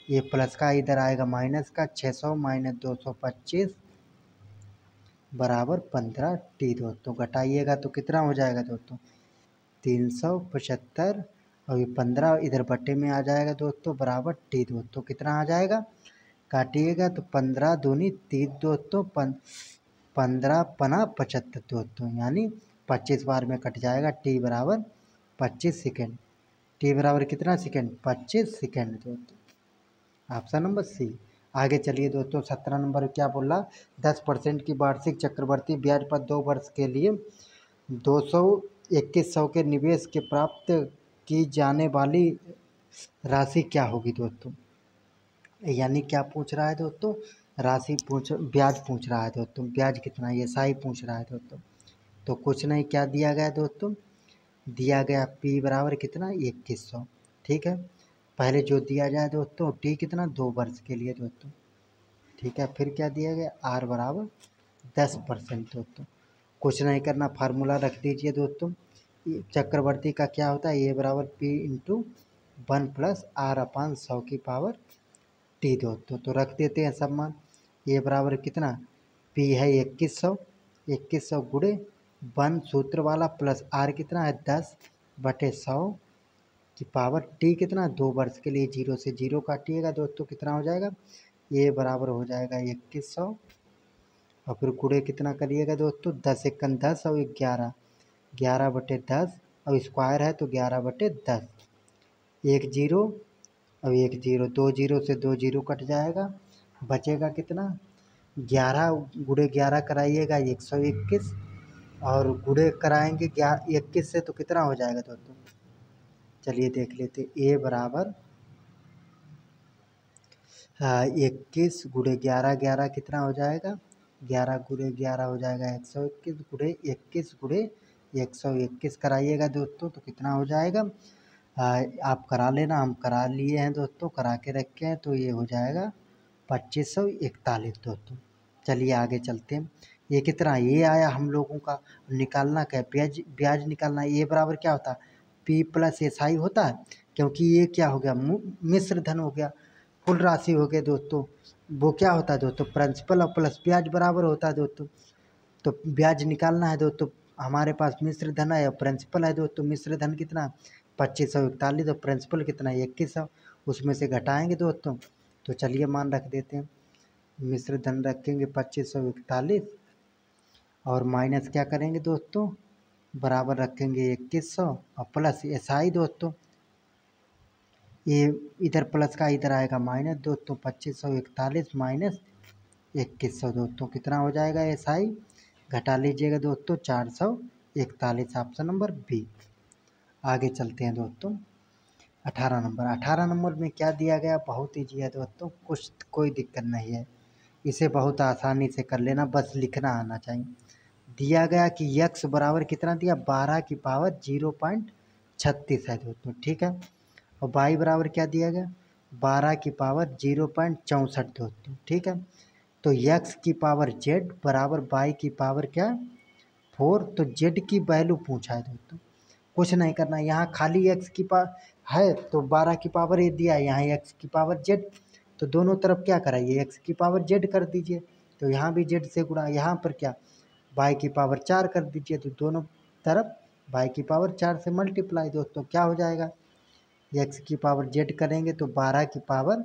ये प्लस का इधर आएगा माइनस का, 600 - 225 बराबर 15T दोस्तों। घटाइएगा तो कितना हो जाएगा दोस्तों 375, और ये 15 इधर बटे में आ जाएगा दोस्तों बराबर T दोस्तों। कितना आ जाएगा, काटिएगा तो 15 दूनी 30 दोस्तों, 15 पना 75 दोस्तों, यानी 25 बार में कट जाएगा। T बराबर 25 सेकेंड, T बराबर कितना सेकेंड 25 सेकेंड दोस्तों, ऑप्शन नंबर सी। आगे चलिए दोस्तों, 17 नंबर क्या बोल रहा, 10% की वार्षिक चक्रवर्ती ब्याज पर 2 वर्ष के लिए 221 के निवेश के प्राप्त की जाने वाली राशि क्या होगी दोस्तों। यानी क्या पूछ रहा है दोस्तों, ब्याज पूछ रहा है दोस्तों। ब्याज कितना, ये SI पूछ रहा है दोस्तों। तो कुछ नहीं, क्या दिया गया दोस्तों, दिया गया P बराबर कितना 2100। ठीक है, पहले जो दिया जाए दोस्तों T कितना 2 वर्ष के लिए दोस्तों। ठीक है, फिर क्या दिया गया R बराबर 10% दोस्तों। कुछ नहीं करना, फार्मूला रख दीजिए दोस्तों। चक्रवर्ती का क्या होता है, A बराबर P इंटू 1+R/100 की पावर T दोस्तों। तो रख देते हैं सब मान। A बराबर कितना, P है 2100 गुणे 1 सूत्र वाला प्लस R कितना है 10/100 की पावर T कितना 2 वर्ष के लिए, 0 से 0 काटिएगा दोस्तों, कितना हो जाएगा, A बराबर हो जाएगा 2100 और फिर गुणे कितना करिएगा दोस्तों, 10 एकन 10 और 11/10 और स्क्वायर है तो 11/10। एक जीरो और एक जीरो, 2 जीरो से 2 जीरो कट जाएगा, बचेगा कितना 11 गुणे 11 कराइएगा 121 और गुणे कराएंगे 21 से तो कितना हो जाएगा दोस्तों। चलिए देख लेते, A बराबर 21 गुणे 11, 11 कितना हो जाएगा, 11 गुणे 11 हो जाएगा 121 गुणे 21 गुणे 121 कराइएगा दोस्तों तो कितना हो जाएगा। आप करा लेना, हम करा लिए हैं दोस्तों, करा के रखे हैं, तो ये हो जाएगा 2541 दोस्तों। चलिए आगे चलते हैं। ये कितना, ये आया हम लोगों का, निकालना क्या है, ब्याज निकालना है। ये बराबर क्या होता है, P प्लस SI होता है, क्योंकि ये क्या हो गया, मिश्र धन हो गया, कुल राशि हो गई दोस्तों। वो क्या होता है दोस्तों, प्रिंसिपल और प्लस ब्याज बराबर होता है दोस्तों। तो ब्याज निकालना है दोस्तों, हमारे पास मिश्र धन है और प्रिंसिपल है दोस्तों। मिश्र धन कितना 2541 और प्रिंसिपल कितना 2100, उसमें से घटाएंगे दोस्तों। तो चलिए मान रख देते हैं, मिश्र धन रखेंगे 2541 और माइनस क्या करेंगे दोस्तों, बराबर रखेंगे 2100 और प्लस SI दोस्तों। ये इधर प्लस का इधर आएगा माइनस दोस्तों, 2541 माइनस 2100 दोस्तों कितना हो जाएगा, SI घटा लीजिएगा दोस्तों 441, ऑप्शन नंबर बी। आगे चलते हैं दोस्तों, 18 नंबर में क्या दिया गया, बहुत ईजी है दोस्तों, कुछ कोई दिक्कत नहीं है, इसे बहुत आसानी से कर लेना, बस लिखना आना चाहिए। दिया गया कि x बराबर कितना दिया, 12 की पावर 0.36 है दोस्तों। ठीक है, और y बराबर क्या दिया गया, 12 की पावर 0.64 दोस्तों। ठीक है, तो x की पावर z बराबर y की पावर क्या 4, तो z की वैल्यू पूछा है दोस्तों। कुछ नहीं करना, यहाँ खाली x की पावर है तो 12 की पावर ये दिया है, यहाँ x की पावर z, तो दोनों तरफ क्या कराइए, x की पावर z कर दीजिए, तो यहाँ भी z से गुणा, यहाँ पर क्या y की पावर 4 कर दीजिए, तो दोनों तरफ y की पावर 4 से मल्टीप्लाई दोस्तों, क्या हो जाएगा, x की पावर z करेंगे तो 12 की पावर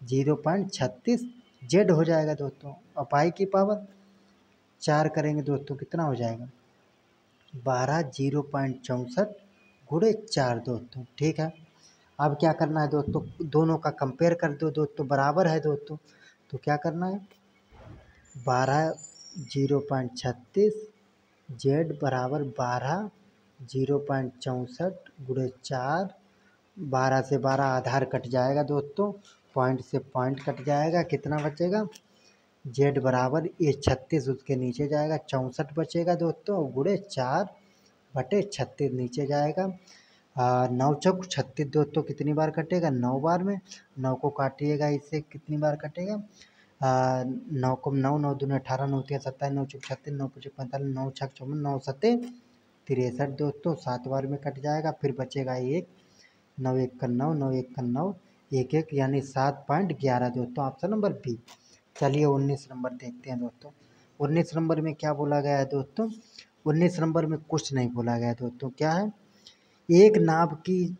0.36 z हो जाएगा दोस्तों, और y की पावर 4 करेंगे दोस्तों, कितना हो जाएगा 12 0.64 गुणे 4 दोस्तों। ठीक है, अब क्या करना है दोस्तों, दोनों का कंपेयर कर दो दोस्तों, बराबर है दोस्तों, तो क्या करना है 12 0.36 जेड बराबर 12 0.64 गुणे 4, 12 से 12 आधार कट जाएगा दोस्तों, पॉइंट से पॉइंट कट जाएगा, कितना बचेगा जेड बराबर ये 36 उसके नीचे जाएगा, 64 बचेगा दोस्तों, गुणे 4/36 नीचे जाएगा। 9 चौक 36 दोस्तों कितनी बार कटेगा, 9 बार में, 9 को काटिएगा इससे कितनी बार कटेगा, 9 को 9, 9 दूनी 18, 9 तिया 27, 9 चौक 36, 9 पचे 45, 9 छक 54, 9 सत्ते 63 दोस्तों, 7 बार में कट जाएगा, फिर बचेगा 1, 9 एक का 9, 9 एक का 9, 1 1 यानी 7.11 दोस्तों, ऑप्शन नंबर बी। चलिए 19 नंबर देखते हैं दोस्तों, 19 नंबर में क्या बोला गया है दोस्तों, 19 नंबर में कुछ नहीं बोला गया दोस्तों, क्या है, एक नाव की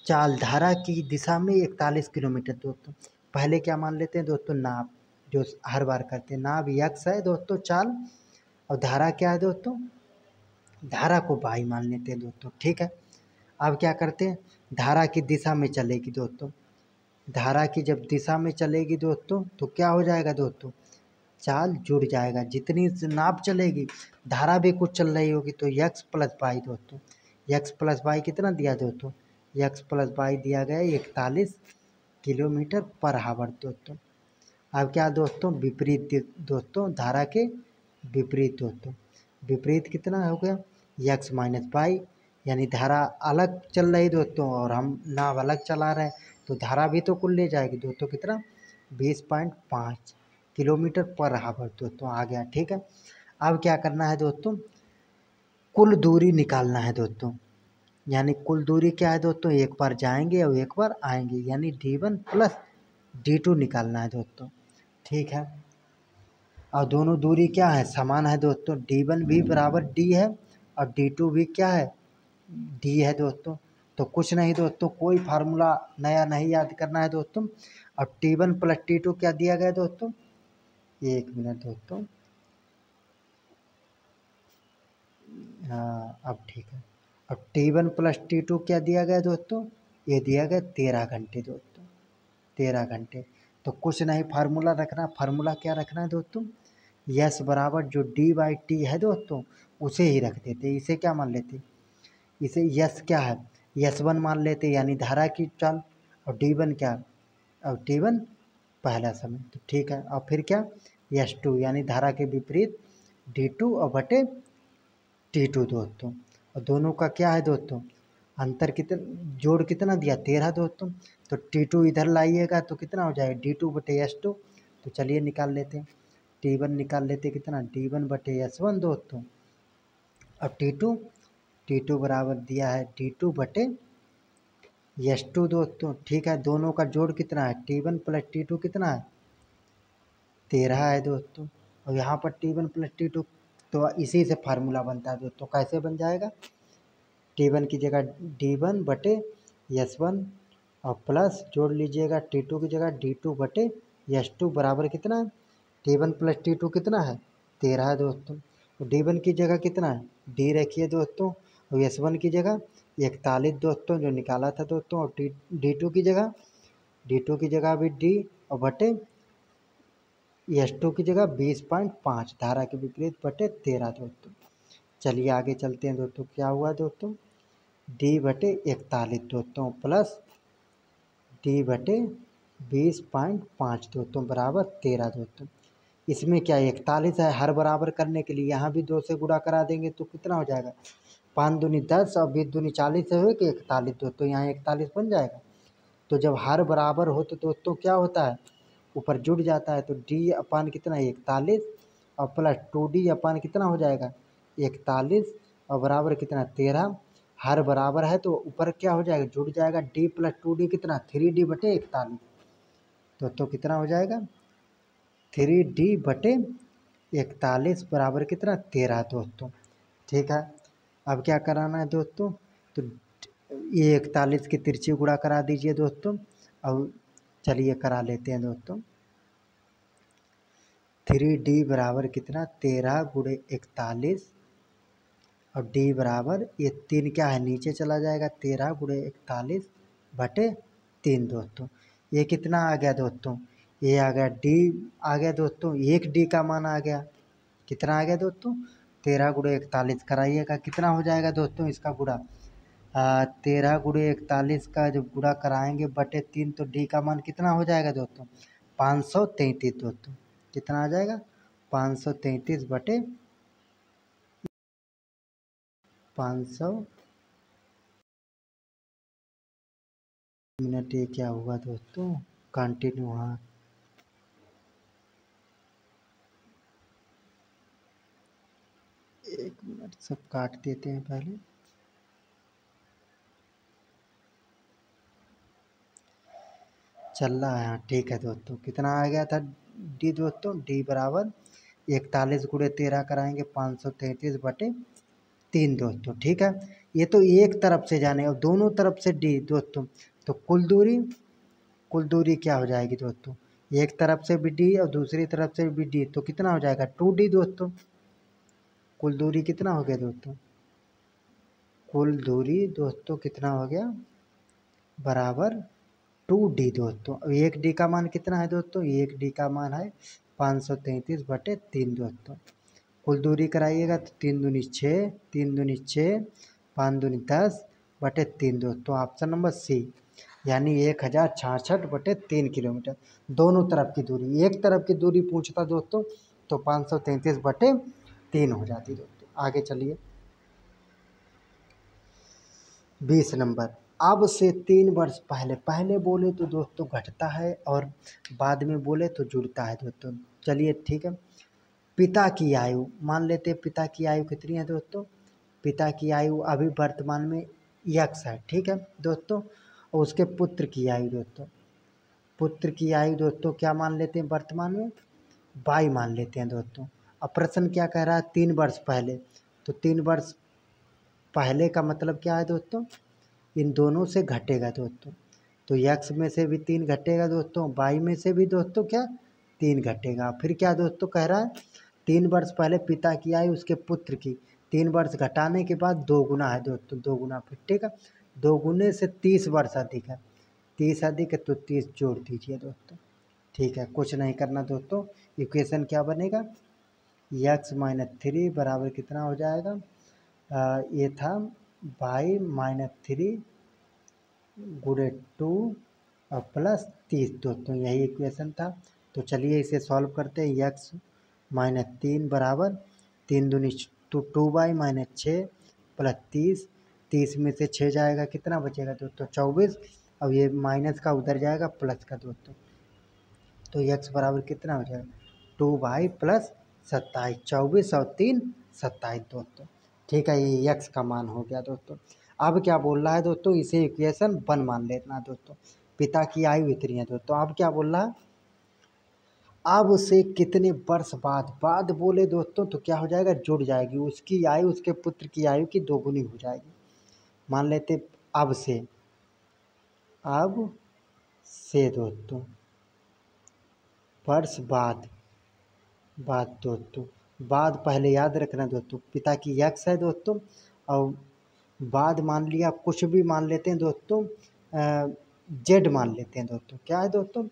चाल धारा की दिशा में 41 किलोमीटर दोस्तों। पहले क्या मान लेते हैं दोस्तों, नाव जो हर बार करते हैं, नाव x है दोस्तों चाल, और धारा क्या है दोस्तों, धारा को y मान लेते हैं दोस्तों। ठीक है, अब क्या करते हैं, धारा की दिशा में चलेगी दोस्तों, धारा की जब दिशा में चलेगी दोस्तों तो क्या हो जाएगा दोस्तों, चाल जुड़ जाएगा, जितनी नाव चलेगी धारा भी कुछ चल रही होगी, तो x प्लस y दोस्तों, एक्स प्लस वाई कितना दिया दोस्तों, एक्स प्लस वाई दिया गया 41 किलोमीटर पर हावर दोस्तों। अब क्या दोस्तों, विपरीत दोस्तों, धारा के विपरीत दोस्तों, विपरीत कितना हो गया, एक्स माइनस वाई, यानी धारा अलग चल रही दोस्तों और हम नाव अलग चला रहे हैं, तो धारा भी तो कुल ले जाएगी दोस्तों कितना, 20.5 किलोमीटर पर हावर दोस्तों आ गया। ठीक है, अब क्या करना है दोस्तों, कुल दूरी निकालना है दोस्तों, यानी कुल दूरी क्या है दोस्तों, एक बार जाएंगे और एक बार आएंगे, यानी d1 प्लस d2 निकालना है दोस्तों। ठीक है, और दोनों दूरी क्या है, समान है दोस्तों, d1 भी बराबर d है और d2 भी क्या है, d है दोस्तों। तो कुछ नहीं दोस्तों, कोई फार्मूला नया नहीं याद करना है दोस्तों। और t1 प्लस t2 क्या दिया गया दोस्तों, एक मिनट दोस्तों, हाँ अब ठीक है। अब t1 प्लस t2 क्या दिया गया दोस्तों, ये दिया गया 13 घंटे दोस्तों, 13 घंटे। तो कुछ नहीं फार्मूला रखना, फार्मूला क्या रखना है दोस्तों, यस बराबर जो डी बाई टी है दोस्तों उसे ही रख देते, इसे क्या मान लेते, इसे यस क्या है, यस वन मान लेते, यानी धारा की चाल, और डी वन क्या, और टी वन पहला समय, तो ठीक है। और फिर क्या, यस टू यानी धारा के विपरीत डी टू और बटे टी टू दोस्तों। और दोनों का क्या है दोस्तों, अंतर कितना, जोड़ कितना दिया 13 दोस्तों, तो टी टू इधर लाइएगा तो कितना हो जाएगा, डी टू बटे एस टू। तो चलिए निकाल लेते हैं, टी वन निकाल लेते कितना, डी वन बटे एस वन दोस्तों, और टी टू बराबर दिया है डी टू बटे एस टू दोस्तों। ठीक है, दोनों का जोड़ कितना है, T one plus T two कितना है, 13 है दोस्तों। और यहाँ पर T one plus T two, तो इसी से फार्मूला बनता है दोस्तों, कैसे बन जाएगा, टी वन की जगह डी वन बटे एस वन और प्लस जोड़ लीजिएगा टी टू की जगह डी टू बटे एस टू बराबर कितना है, T one plus T two कितना है, 13 है दोस्तों। तो डी वन की जगह कितना है, डी रखिए दोस्तों, और एस वन की जगह 41 दोस्तों जो निकाला था दोस्तों, और डी टू की जगह, डी टू की जगह भी डी और बटे एस टू की जगह 20.5 धारा के विपरीत बटे 13 दोस्तों। चलिए आगे चलते हैं दोस्तों, क्या हुआ दोस्तों, डी बटे 41 दोस्तों प्लस डी बटे 20.5 दोस्तों बराबर 13 दोस्तों। इसमें क्या 41 है, हर बराबर करने के लिए यहाँ भी 2 से गुणा करा देंगे तो कितना हो जाएगा, 5 दूनी 10 और 20 दूनी 40 है कि 41 दोस्तों, यहाँ 41 बन जाएगा। तो जब हर बराबर हो तो दोस्तों क्या होता है, ऊपर जुड़ जाता है, तो डी अपान कितना 41 और प्लस 2d अपान कितना हो जाएगा 41 और बराबर कितना 13, हर बराबर है तो ऊपर क्या हो जाएगा, जुड़ जाएगा, d प्लस 2d कितना 3d बटे 41 दोस्तों, कितना हो जाएगा 3d बटे 41 बराबर कितना 13 दोस्तों। ठीक है, अब क्या कराना है दोस्तों, तो ये 41 की तिरछी गुणा करा दीजिए दोस्तों, और चलिए करा लेते हैं दोस्तों, 3d बराबर कितना 13 गुणे 41 और d बराबर ये 3 क्या है नीचे चला जाएगा, 13 गुणे 41 बटे 3 दोस्तों। ये कितना आ गया दोस्तों, ये आ गया d आ गया दोस्तों, 1d का मान आ गया, कितना आ गया दोस्तों 13 गुणे 41 कराइएगा, कितना हो जाएगा दोस्तों इसका गुणा, 13 गुणे 41 का जब गुणा कराएंगे बटे 3 तो d का मान कितना हो जाएगा दोस्तों 533 दोस्तों, कितना आ जाएगा 533 बटे 500 मिनट। ये क्या हुआ दोस्तों, कंटिन्यू, हाँ एक मिनट, सब काट देते हैं पहले, चल रहा है, हाँ ठीक है दोस्तों, कितना आ गया था डी दोस्तों, डी बराबर 41 गुणे 13 कराएंगे 533 बटे 3 दोस्तों। ठीक है, ये तो एक तरफ से जाने और दोनों तरफ से डी दोस्तों, तो कुल दूरी क्या हो जाएगी दोस्तों, एक तरफ से भी डी और दूसरी तरफ से भी डी, तो कितना हो जाएगा 2d दोस्तों। कुल दूरी कितना हो गया दोस्तों, कुल दूरी दोस्तों कितना हो गया, बराबर 2d दोस्तों। अब 1d का मान कितना है दोस्तों, 1d का मान है 533 बटे 3 दोस्तों। कुल दूरी कराइएगा तो 3 दूनी 6, 3 दूनी 6, 5 दूनी 10/3 दोस्तों, ऑप्शन नंबर सी, यानी 1066/3 किलोमीटर दोनों तरफ की दूरी। एक तरफ की दूरी पूछता दोस्तों तो 533/3 हो जाती दोस्तों। आगे चलिए 20 नंबर, अब से 3 वर्ष पहले, पहले बोले तो दोस्तों घटता है और बाद में बोले तो जुड़ता है दोस्तों। चलिए ठीक है, पिता की आयु मान लेते हैं, पिता की आयु कितनी है दोस्तों, पिता की आयु अभी वर्तमान में यक्स है, ठीक है दोस्तों। और उसके पुत्र की आयु दोस्तों, पुत्र की आयु दोस्तों क्या मान लेते हैं वर्तमान में, वाई मान लेते हैं दोस्तों। अब प्रश्न क्या कह रहा है, 3 वर्ष पहले, तो 3 वर्ष पहले का मतलब क्या है दोस्तों, इन दोनों से घटेगा दोस्तों। तो यक्स में से भी 3 घटेगा दोस्तों, वाई में से भी दोस्तों क्या 3 घटेगा। फिर क्या दोस्तों कह रहा है, 3 वर्ष पहले पिता की आयु उसके पुत्र की 3 वर्ष घटाने के बाद 2 गुना है दोस्तों, 2 गुना। फिर ठीक है, 2 गुने से 30 वर्ष अधिक है, 30 अधिक है तो 30 जोड़ दीजिए दोस्तों। ठीक है, कुछ नहीं करना दोस्तों, इक्वेशन क्या बनेगा, x-3 बराबर कितना हो जाएगा, ये था y-3 गुणे 2 और प्लस 30 दोस्तों, यही इक्वेशन था। तो चलिए इसे सॉल्व करते हैं। x-3 बराबर 3 दूनी 2y-6 प्लस 30, 30 में से 6 जाएगा कितना बचेगा दोस्तों 24, अब ये माइनस का उधर जाएगा प्लस का दोस्तों। तो x बराबर कितना हो जाएगा 2y प्लस 27, 24 और 3 27 दोस्तों। ठीक है, ये x का मान हो गया दोस्तों। अब क्या बोल रहा है दोस्तों, इसे इक्वेशन 1 मान लेना दोस्तों। पिता की आयु इतनी है दोस्तों। अब क्या बोल रहा है, अब से कितने वर्ष बाद, बाद बोले दोस्तों तो क्या हो जाएगा, जुड़ जाएगी, उसकी आयु उसके पुत्र की आयु की 2 गुनी हो जाएगी। मान लेते अब से, अब से दोस्तों वर्ष बाद, बाद दोस्तों, बाद पहले याद रखना दोस्तों, पिता की यक्स है दोस्तों, और बाद मान लिया कुछ भी मान लेते हैं दोस्तों, जेड मान लेते हैं दोस्तों, क्या है दोस्तों,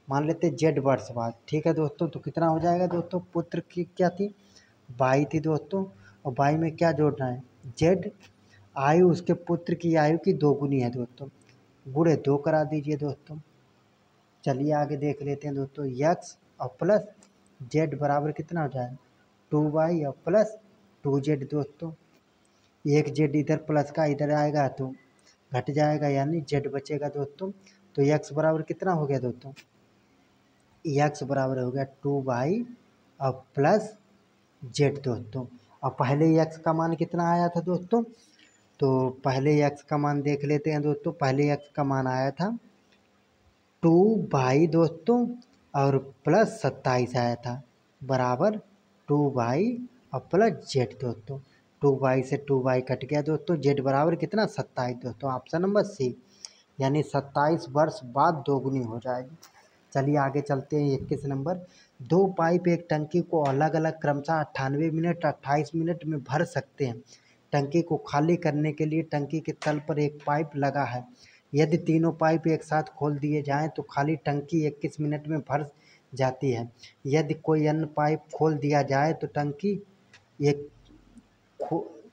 मान लेते हैं जेड वर्ष बाद। ठीक है दोस्तों, तो कितना हो जाएगा दोस्तों, पुत्र की क्या थी, बाई थी दोस्तों, और बाई में क्या जोड़ना है, जेड, आयु उसके पुत्र की आयु की 2 गुनी है दोस्तों, गुणे 2 करा दीजिए दोस्तों। चलिए आगे देख लेते हैं दोस्तों, यक्स और प्लस जेड बराबर कितना हो जाएगा 2y और प्लस 2z दोस्तों। एक जेड इधर प्लस का इधर आएगा तो घट जाएगा, यानी जेड बचेगा दोस्तों। तो यक्स बराबर कितना हो गया दोस्तों, यक्स बराबर हो गया 2y और प्लस जेड दोस्तों। और पहले यक्स का मान कितना आया था दोस्तों, तो पहले यक्स का मान देख लेते हैं दोस्तों। पहले यक्स का मान आया था 2y दोस्तों और प्लस 27 आया था, बराबर 2y और प्लस जेड दोस्तों। 2y से 2y कट गया दोस्तों, जेड बराबर कितना 27 दोस्तों, ऑप्शन नंबर सी, यानी 27 वर्ष बाद 2 गुनी हो जाएगी। चलिए आगे चलते हैं 21 नंबर, 2 पाइप एक टंकी को अलग अलग क्रमशः 98 मिनट 28 मिनट में भर सकते हैं। टंकी को खाली करने के लिए टंकी के तल पर एक पाइप लगा है। यदि तीनों पाइप एक साथ खोल दिए जाएं तो खाली टंकी 21 मिनट में भर जाती है। यदि कोई अन्य पाइप खोल दिया जाए तो टंकी एक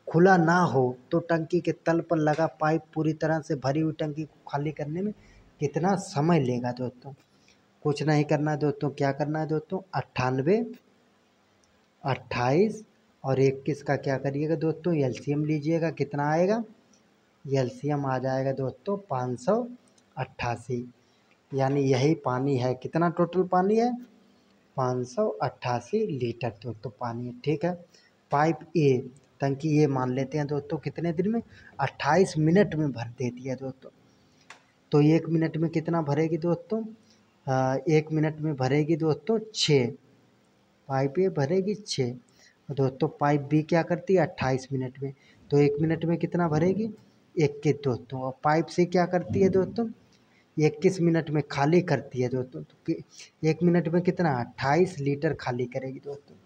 खुला ना हो तो टंकी के तल पर लगा पाइप पूरी तरह से भरी हुई टंकी को खाली करने में कितना समय लेगा दोस्तों। कुछ नहीं करना है दोस्तों, क्या करना है दोस्तों, 98, 28 और 21 का क्या करिएगा दोस्तों, एलसीएम लीजिएगा, कितना आएगा, एलसीएम आ जाएगा दोस्तों 588, यानी यही पानी है। कितना टोटल पानी है, 588 लीटर दोस्तों पानी है। ठीक है, पाइप ए, टंकी ये मान लेते हैं दोस्तों कितने दिन में, 28 मिनट में भर देती है दोस्तों। तो 1 मिनट में कितना भरेगी दोस्तों, 1 मिनट में भरेगी दोस्तों 6, पाइप ए भरेगी 6 दोस्तों। पाइप बी क्या करती है 28 मिनट में, तो 1 मिनट में कितना भरेगी 21 दोस्तों। और पाइप सी क्या करती है दोस्तों, 21 मिनट में खाली करती है दोस्तों। तो 1 मिनट में कितना 28 लीटर खाली करेगी दोस्तों।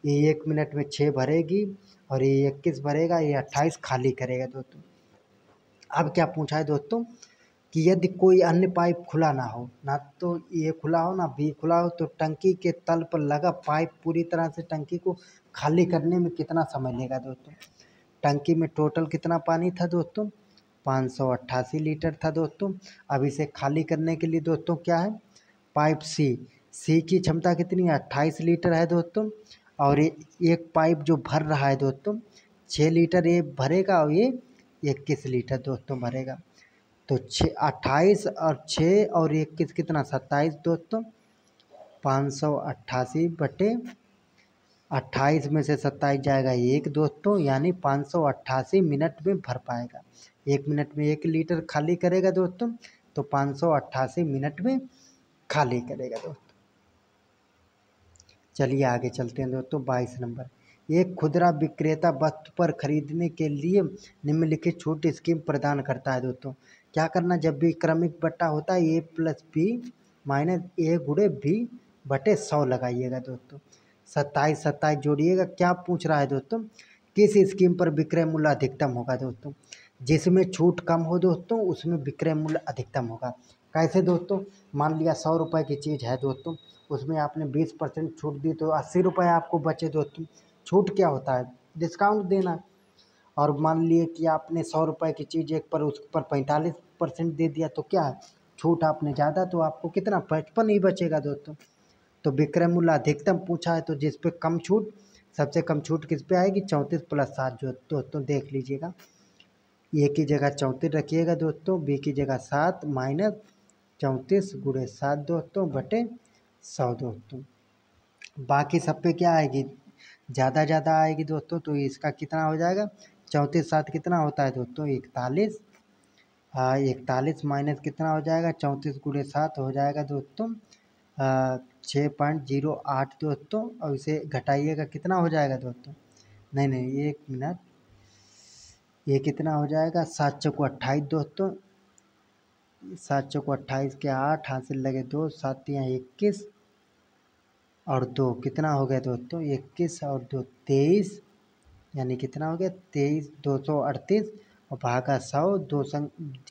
ये 1 मिनट में 6 भरेगी और ये 21 भरेगा, ये 28 खाली करेगा दोस्तों। अब क्या पूछा है दोस्तों कि यदि कोई अन्य पाइप खुला ना हो, ना तो ये खुला हो ना बी खुला हो, तो टंकी के तल पर लगा पाइप पूरी तरह से टंकी को खाली करने में कितना समय लेगा दोस्तों। टंकी में टोटल कितना पानी था दोस्तों, 588 लीटर था दोस्तों। अब इसे खाली करने के लिए दोस्तों क्या है, पाइप सी की क्षमता कितनी है, 28 लीटर है दोस्तों। और एक पाइप जो भर रहा है दोस्तों 6 लीटर ये भरेगा और ये 21 लीटर दोस्तों भरेगा। तो 28 और 6 और 21 कितना, 27 दोस्तों। 588 बटे 28 में से 27 जाएगा एक दोस्तों, यानी 588 मिनट में भर पाएगा। 1 मिनट में 1 लीटर खाली करेगा दोस्तों, तो 588 मिनट में खाली करेगा दोस्तों। चलिए आगे चलते हैं दोस्तों। 22 नंबर, एक खुदरा विक्रेता वस्तु पर खरीदने के लिए निम्नलिखित छूट स्कीम प्रदान करता है दोस्तों। क्या करना, जब भी क्रमिक बट्टा होता है A+B-A/B/100 लगाइएगा दोस्तों। 27 जोड़िएगा। क्या पूछ रहा है दोस्तों, किस स्कीम पर विक्रय मूल्य अधिकतम होगा दोस्तों। जिसमें छूट कम हो दोस्तों उसमें विक्रय मूल्य अधिकतम होगा। कैसे दोस्तों, मान लिया 100 रुपये की चीज़ है दोस्तों, उसमें आपने 20% छूट दी तो 80 रुपये आपको बचे दोस्तों। छूट क्या होता है, डिस्काउंट देना। और मान लिए कि आपने 100 रुपये की चीज़ एक पर उस पर 45% दे दिया तो क्या है, छूट आपने ज़्यादा, तो आपको कितना 55 ही बचेगा दोस्तों। तो विक्रय मूल्य अधिकतम पूछा है तो जिस पे कम छूट, सबसे कम छूट किस पे आएगी, 34 + 7 जो दोस्तों देख लीजिएगा। ए की जगह 34 रखिएगा दोस्तों, बी की जगह 7 माइनस 34 × 7 दोस्तों बटे 100 दोस्तों। बाकी सब पे क्या आएगी, ज़्यादा आएगी दोस्तों, तो इसका कितना हो जाएगा, 34 7 कितना होता है दोस्तों, 41। 41 माइनस कितना हो जाएगा, 34 × 7 हो जाएगा दोस्तों 6.08 दोस्तों। और इसे घटाइएगा कितना हो जाएगा दोस्तों, नहीं 1 मिनट, ये कितना हो जाएगा, 7 चौको 28 दोस्तों, 7 चौको 28 के 8 हासिल लगे 2, 7 × 21 और 2 कितना हो गया दोस्तों, 21 और 2 23, यानी कितना हो गया 23, 238 और भागा 100, 2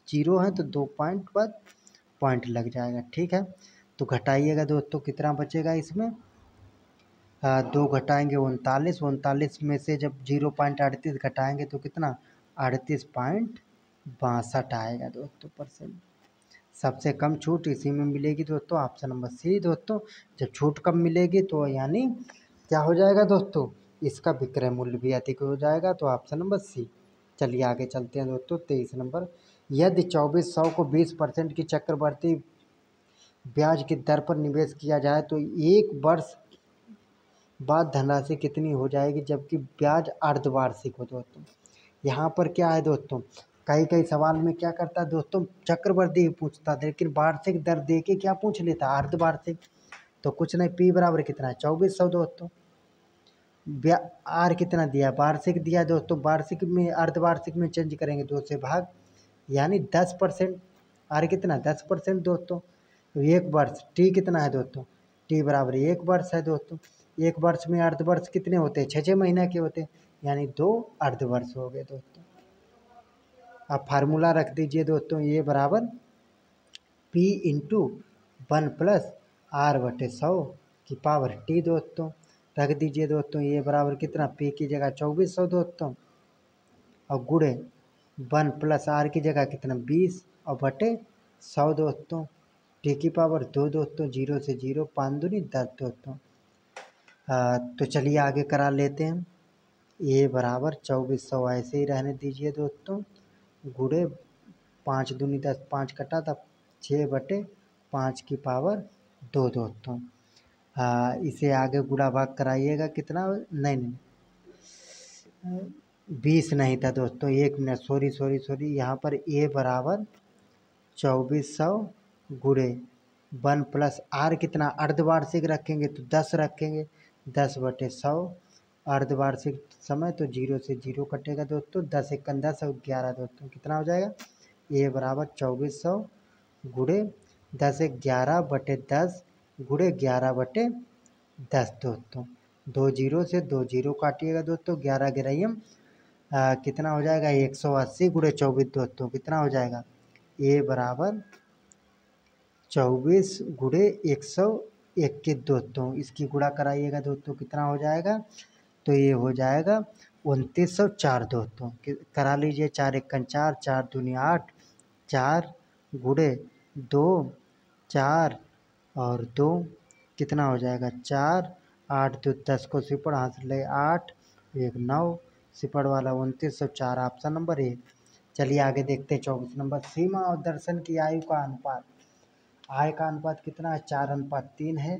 जीरो है तो 2 पॉइंट बाद पॉइंट लग जाएगा। ठीक है, तो घटाइएगा दोस्तों कितना बचेगा इसमें, 2 घटाएंगे 39, 39 में से जब 0.38 घटाएंगे तो कितना 38.62 आएगा दोस्तों परसेंट। सबसे कम छूट इसी में मिलेगी दोस्तों, ऑप्शन नंबर सी दोस्तों। जब छूट कम मिलेगी तो यानी क्या हो जाएगा दोस्तों, इसका विक्रय मूल्य भी अधिक हो जाएगा, तो ऑप्शन नंबर सी। चलिए आगे चलते हैं दोस्तों। 23 नंबर, यदि 2400 को 20% की चक्रवर्ती ब्याज की दर पर निवेश किया जाए तो 1 वर्ष बाद धनराशि कितनी हो जाएगी, जबकि ब्याज अर्धवार्षिक हो दोस्तों। यहाँ पर क्या है दोस्तों, कई सवाल में क्या करता है दोस्तों, चक्रवृद्धि पूछता था, लेकिन वार्षिक दर दे के क्या पूछ लेता, अर्धवार्षिक। तो कुछ नहीं, P बराबर कितना है 2400 दोस्तों। आर कितना दिया, वार्षिक दिया दोस्तों, वार्षिक में अर्धवार्षिक में चेंज करेंगे 2 से भाग, यानी 10%। आर कितना 10% दोस्तों। तो 1 वर्ष, टी कितना है दोस्तों, टी बराबर 1 वर्ष है दोस्तों। 1 वर्ष में अर्धवर्ष कितने होते हैं, 6 महीना के होते हैं, यानी 2 अर्धवर्ष हो गए दोस्तों। अब फार्मूला रख दीजिए दोस्तों, ये बराबर P × 1 + R/100 की पावर T दोस्तों। रख दीजिए दोस्तों, ये बराबर कितना, P की जगह 2400 दोस्तों और गुणे 1 + R की जगह कितना 20 और बटे 100 दोस्तों। T की पावर 2 दोस्तों, 0 से 0, 5 दूनी 10 दोस्तों। तो चलिए आगे करा लेते हैं। ये बराबर 2400 ऐसे ही रहने दीजिए दोस्तों, गुणे 5 दूनी 10, 5 कटा तब 6/5 की पावर 2 दोस्तों। इसे आगे गुणा भाग कराइएगा कितना, नहीं 20 नहीं था दोस्तों, 1 मिनट, सॉरी यहाँ पर ए बराबर 2400 गुणे 1 + R कितना अर्धवार्षिक रखेंगे तो 10 रखेंगे, 10/100 अर्धवार्षिक समय तो 0 से 0 कटेगा दोस्तों, 10 × 10 और 11 दोस्तों, कितना हो जाएगा, ए बराबर 2400 गुणे 10 × 11/10 गुणे 11/10 दोस्तों। 2 0 से 2 0 काटिएगा दोस्तों, 11 गिराइयम कितना हो जाएगा 180 गुणे 24 दोस्तों, कितना हो जाएगा, ए बराबर 24 गुणे 121 दोस्तों। इसकी गुणा कराइएगा दोस्तों, कितना हो जाएगा, तो ये हो जाएगा 2904 दोस्तों करा लीजिए। 4 एकन 4, 4 दूनी 8, 4 गुड़े 2, 4 और 2 कितना हो जाएगा 4, 8 2 10 को सिपड़ हाथ ले 8, 1 9 सिपड़ वाला 2904 ऑप्शन नंबर ए। चलिए आगे देखते हैं 24 नंबर। सीमा और दर्शन की आयु का अनुपात। आय का अनुपात कितना है 4:3 है।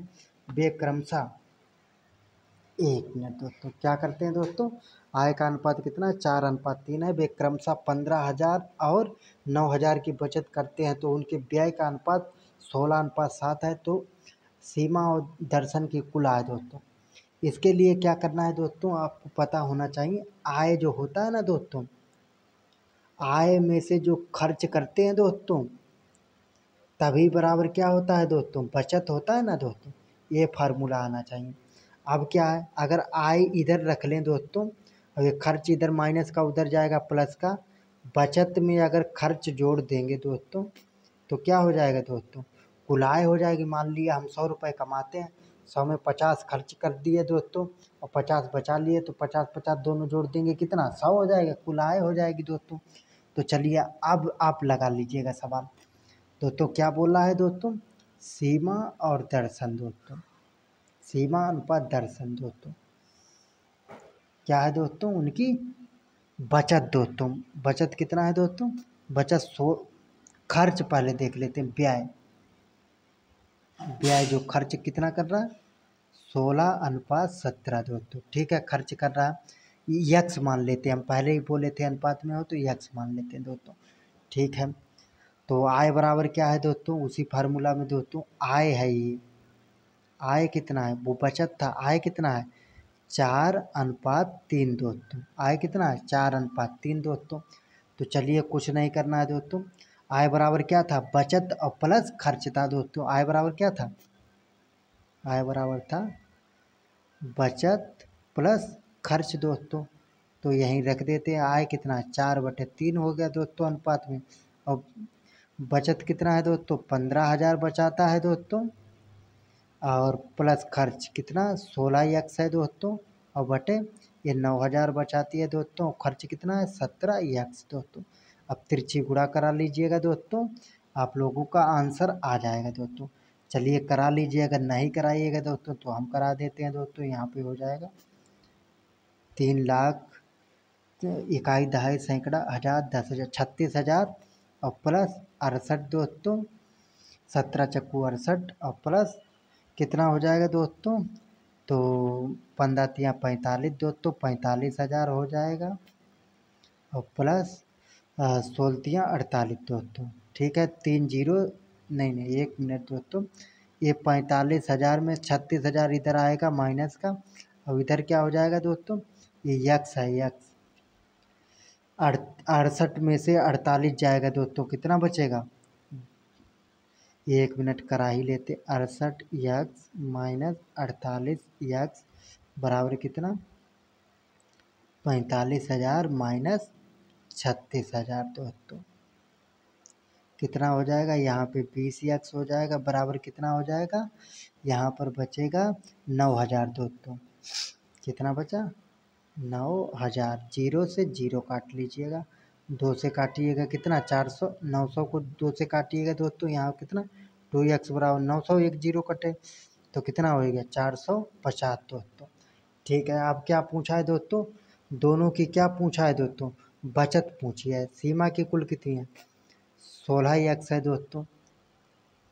वे क्रमशः 1 मिनट दोस्तों क्या करते हैं दोस्तों, आय का अनुपात कितना है 4:3 है। वे क्रमशः 15,000 और 9,000 की बचत करते हैं तो उनके व्यय का अनुपात 16:7 है। तो सीमा और दर्शन की कुल आय दोस्तों, इसके लिए क्या करना है दोस्तों, आपको पता होना चाहिए। आय जो होता है ना दोस्तों, आय में से जो खर्च करते हैं दोस्तों, तभी बराबर क्या होता है दोस्तों, बचत होता है ना दोस्तों। ये फार्मूला आना चाहिए। अब क्या है, अगर आय इधर रख लें दोस्तों, अब ये खर्च इधर माइनस का उधर जाएगा प्लस का, बचत में अगर खर्च जोड़ देंगे दोस्तों तो क्या हो जाएगा दोस्तों, कुल आय हो जाएगी। मान लिया हम 100 रुपये कमाते हैं, 100 में 50 खर्च कर दिए दोस्तों और 50 बचा लिए, तो 50-50 दोनों जोड़ देंगे कितना 100 हो जाएगा, कुल आय हो जाएगी दोस्तों। तो चलिए अब आप लगा लीजिएगा सवाल दोस्तों। क्या बोल रहा है दोस्तों, सीमा और दर्शन दोस्तों, सीमा अनुपात दर्शन दोस्तों क्या है दोस्तों, उनकी बचत दोस्तों। बचत कितना है दोस्तों, बचत खर्च पहले देख लेते हैं, व्यय। व्यय जो खर्च कितना कर रहा है 16:17 दोस्तों, ठीक है खर्च कर रहा है। यक्स मान लेते हैं, हम पहले ही बोले थे अनुपात में हो तो यक्स मान लेते हैं दोस्तों, ठीक है। तो आय बराबर क्या है दोस्तों, उसी फार्मूला में दोस्तों आय है ये, आय कितना है वो बचत था, आय कितना है 4:3 दोस्तों, आय कितना है 4:3 दोस्तों। तो चलिए कुछ नहीं करना है दोस्तों, आय बराबर क्या था बचत और प्लस खर्च था दोस्तों। आय बराबर क्या था, आय बराबर था बचत प्लस खर्च दोस्तों। तो यहीं रख देते हैं, आय कितना है 4/3 हो गया दोस्तों अनुपात में। और बचत कितना है दोस्तों 15,000 बचाता है दोस्तों, और प्लस खर्च कितना 16x है दोस्तों, और बटे ये 9,000 बचाती है दोस्तों, खर्च कितना है 17x दोस्तों। अब तिरछी गुणा करा लीजिएगा दोस्तों, आप लोगों का आंसर आ जाएगा दोस्तों। चलिए करा लीजिए, अगर नहीं कराइएगा दोस्तों तो हम करा देते हैं दोस्तों। यहाँ पे हो जाएगा 3 लाख, इकाई दहाई सैकड़ा हज़ार 10,000 36,000 और प्लस 68 दोस्तों, 17 चक्कू 68 और प्लस कितना हो जाएगा दोस्तों, तो 15 45 दोस्तों 45,000 हो जाएगा, और प्लस 16 48 दोस्तों, ठीक है 3 जीरो नहीं नहीं 1 मिनट दोस्तों, ये 45,000 में 36,000 इधर आएगा माइनस का, और इधर क्या हो जाएगा दोस्तों, ये यक्स है यक्स, 68 में से 48 जाएगा दोस्तों, कितना बचेगा 1 मिनट करा ही लेते, 68x माइनस 48x बराबर कितना 45,000 माइनस 36,000 दोस्तों, कितना हो जाएगा यहाँ पे 20x हो जाएगा, बराबर कितना हो जाएगा, यहाँ पर बचेगा 9,000 दोस्तों। कितना बचा 9,000, जीरो से जीरो काट लीजिएगा, 2 से काटिएगा कितना 400, 900 को 2 से काटिएगा दोस्तों, यहाँ कितना 2x बराबर 900, एक जीरो कटे तो कितना होएगा 450 दोस्तों, ठीक है। अब क्या पूछा है दोस्तों, दोनों की क्या पूछा है दोस्तों, बचत पूछी है। सीमा की कुल कितनी है 16x है दोस्तों,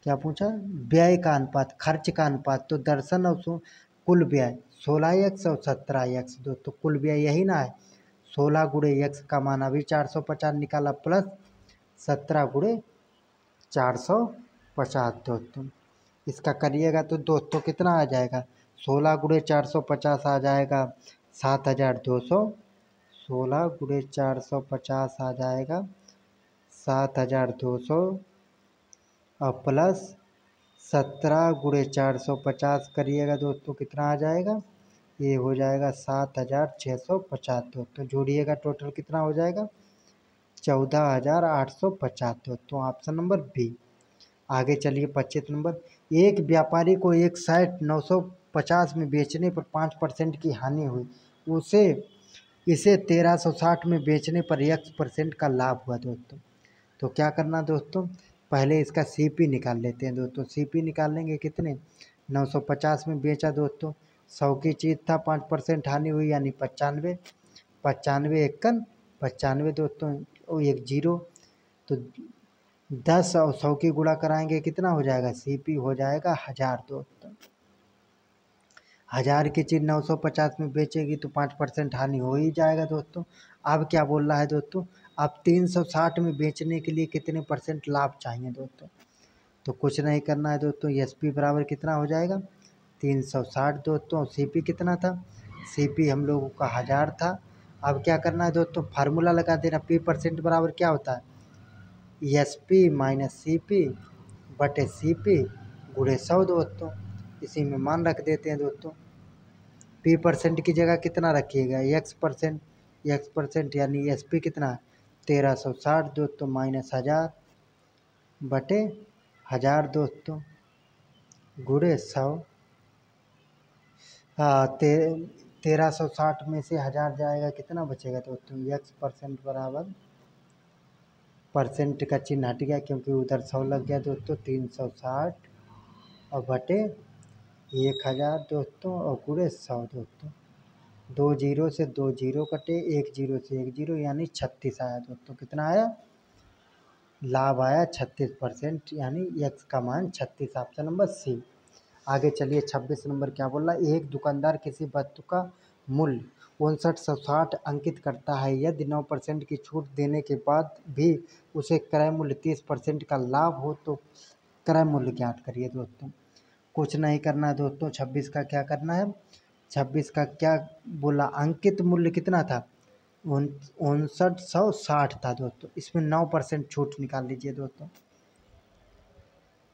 क्या पूछा व्यय का अनुपात खर्च का अनुपात, तो दर्शन और कुल व्यय 16x और 17x दोस्तों, कुल व्यय यही ना है, 16 गुणे x का मान अभी 450 निकाला, प्लस 17 गुणे 450 दोस्तों। इसका करिएगा तो दोस्तों कितना आ जाएगा, 16 गुणे 450 आ जाएगा 7,200, 16 गुणे 450 आ जाएगा 7,200, और प्लस 17 गुणे 450 करिएगा दोस्तों कितना आ जाएगा, ये हो जाएगा 7,650 दोस्तों, जोड़िएगा टोटल कितना हो जाएगा 14,850 दोस्तों, ऑप्शन नंबर बी। आगे चलिए 25 नंबर। एक व्यापारी को एक साइट 950 में बेचने पर 5% की हानि हुई, उसे इसे 1360 में बेचने पर x% का लाभ हुआ दोस्तों। तो क्या करना दोस्तों, पहले इसका CP निकाल लेते हैं दोस्तों। CP निकालेंगे कितने, 950 में बेचा दोस्तों, 100 की चीज़ था, 5% हानि हुई यानी 95, 95 एकन 95 दोस्तों, और एक जीरो, तो 10 और 100 की गुणा कराएंगे कितना हो जाएगा, CP हो जाएगा 1000 दोस्तों। 1000 की चीज़ 950 में बेचेगी तो 5% हानि हो ही जाएगा दोस्तों। अब क्या बोल रहा है दोस्तों, अब 360 में बेचने के लिए कितने % लाभ चाहिए दोस्तों। तो कुछ नहीं करना है दोस्तों, SP बराबर कितना हो जाएगा 360 दोस्तों। CP कितना था, CP हम लोगों का 1000 था। अब क्या करना है दोस्तों, फार्मूला लगा देना, P% बराबर क्या होता है, SP माइनस CP बटे CP गुणे 100 दोस्तों। इसी में मान रख देते हैं दोस्तों। P% की जगह कितना रखिएगा, x% यानी SP कितना 1360 दोस्तों माइनस 1000 बटे 1000 दोस्तों गुणे 100। 1360 में से 1000 जाएगा, कितना बचेगा दोस्तों, x% बराबर, % का चिन्ह हट गया क्योंकि उधर 100 लग गया दोस्तों, 360 और बटे 1000 दोस्तों और गुणे 100 दोस्तों। 2 जीरो से 2 जीरो कटे, 1 जीरो से 1 जीरो यानी 36 आया दोस्तों। कितना आया, लाभ आया 36%, यानी x का मान 36, ऑप्शन नंबर C। आगे चलिए 26 नंबर क्या बोल रहा है, एक दुकानदार किसी वस्तु का मूल्य 5960 अंकित करता है, यदि 9% की छूट देने के बाद भी उसे क्रय मूल्य 30% का लाभ हो तो क्रय मूल्य ज्ञात करिए दोस्तों। कुछ नहीं करना है दोस्तों, 26 का क्या करना है, 26 का क्या बोला, अंकित मूल्य कितना था 5960 था दोस्तों। इसमें 9% छूट निकाल लीजिए दोस्तों,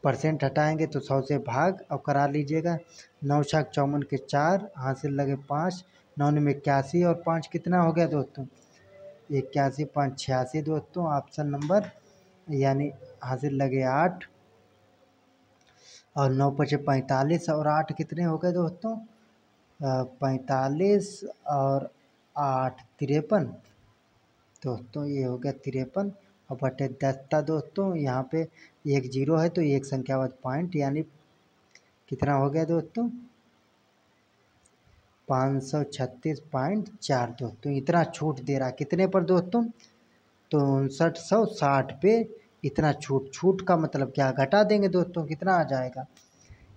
% हटाएंगे तो 100 से भाग और करा लीजिएगा। 9 छक 54 के 4 हासिल लगे 5, 9 में 81 और 5 कितना हो गया दोस्तों 81, 5 86 दोस्तों, ऑप्शन नंबर, यानी हासिल लगे 8 और 9 पचे 45 और 8 कितने हो गए दोस्तों 45 और 8 53 दोस्तों, ये हो गया 53 और बटे 10 था दोस्तों। यहाँ पे एक जीरो है तो एक संख्यावाचक पॉइंट, यानी कितना हो गया दोस्तों 536.4 दोस्तों। इतना छूट दे रहा कितने पर दोस्तों, तो 5960 पे इतना छूट। छूट का मतलब क्या, घटा देंगे दोस्तों, कितना आ जाएगा,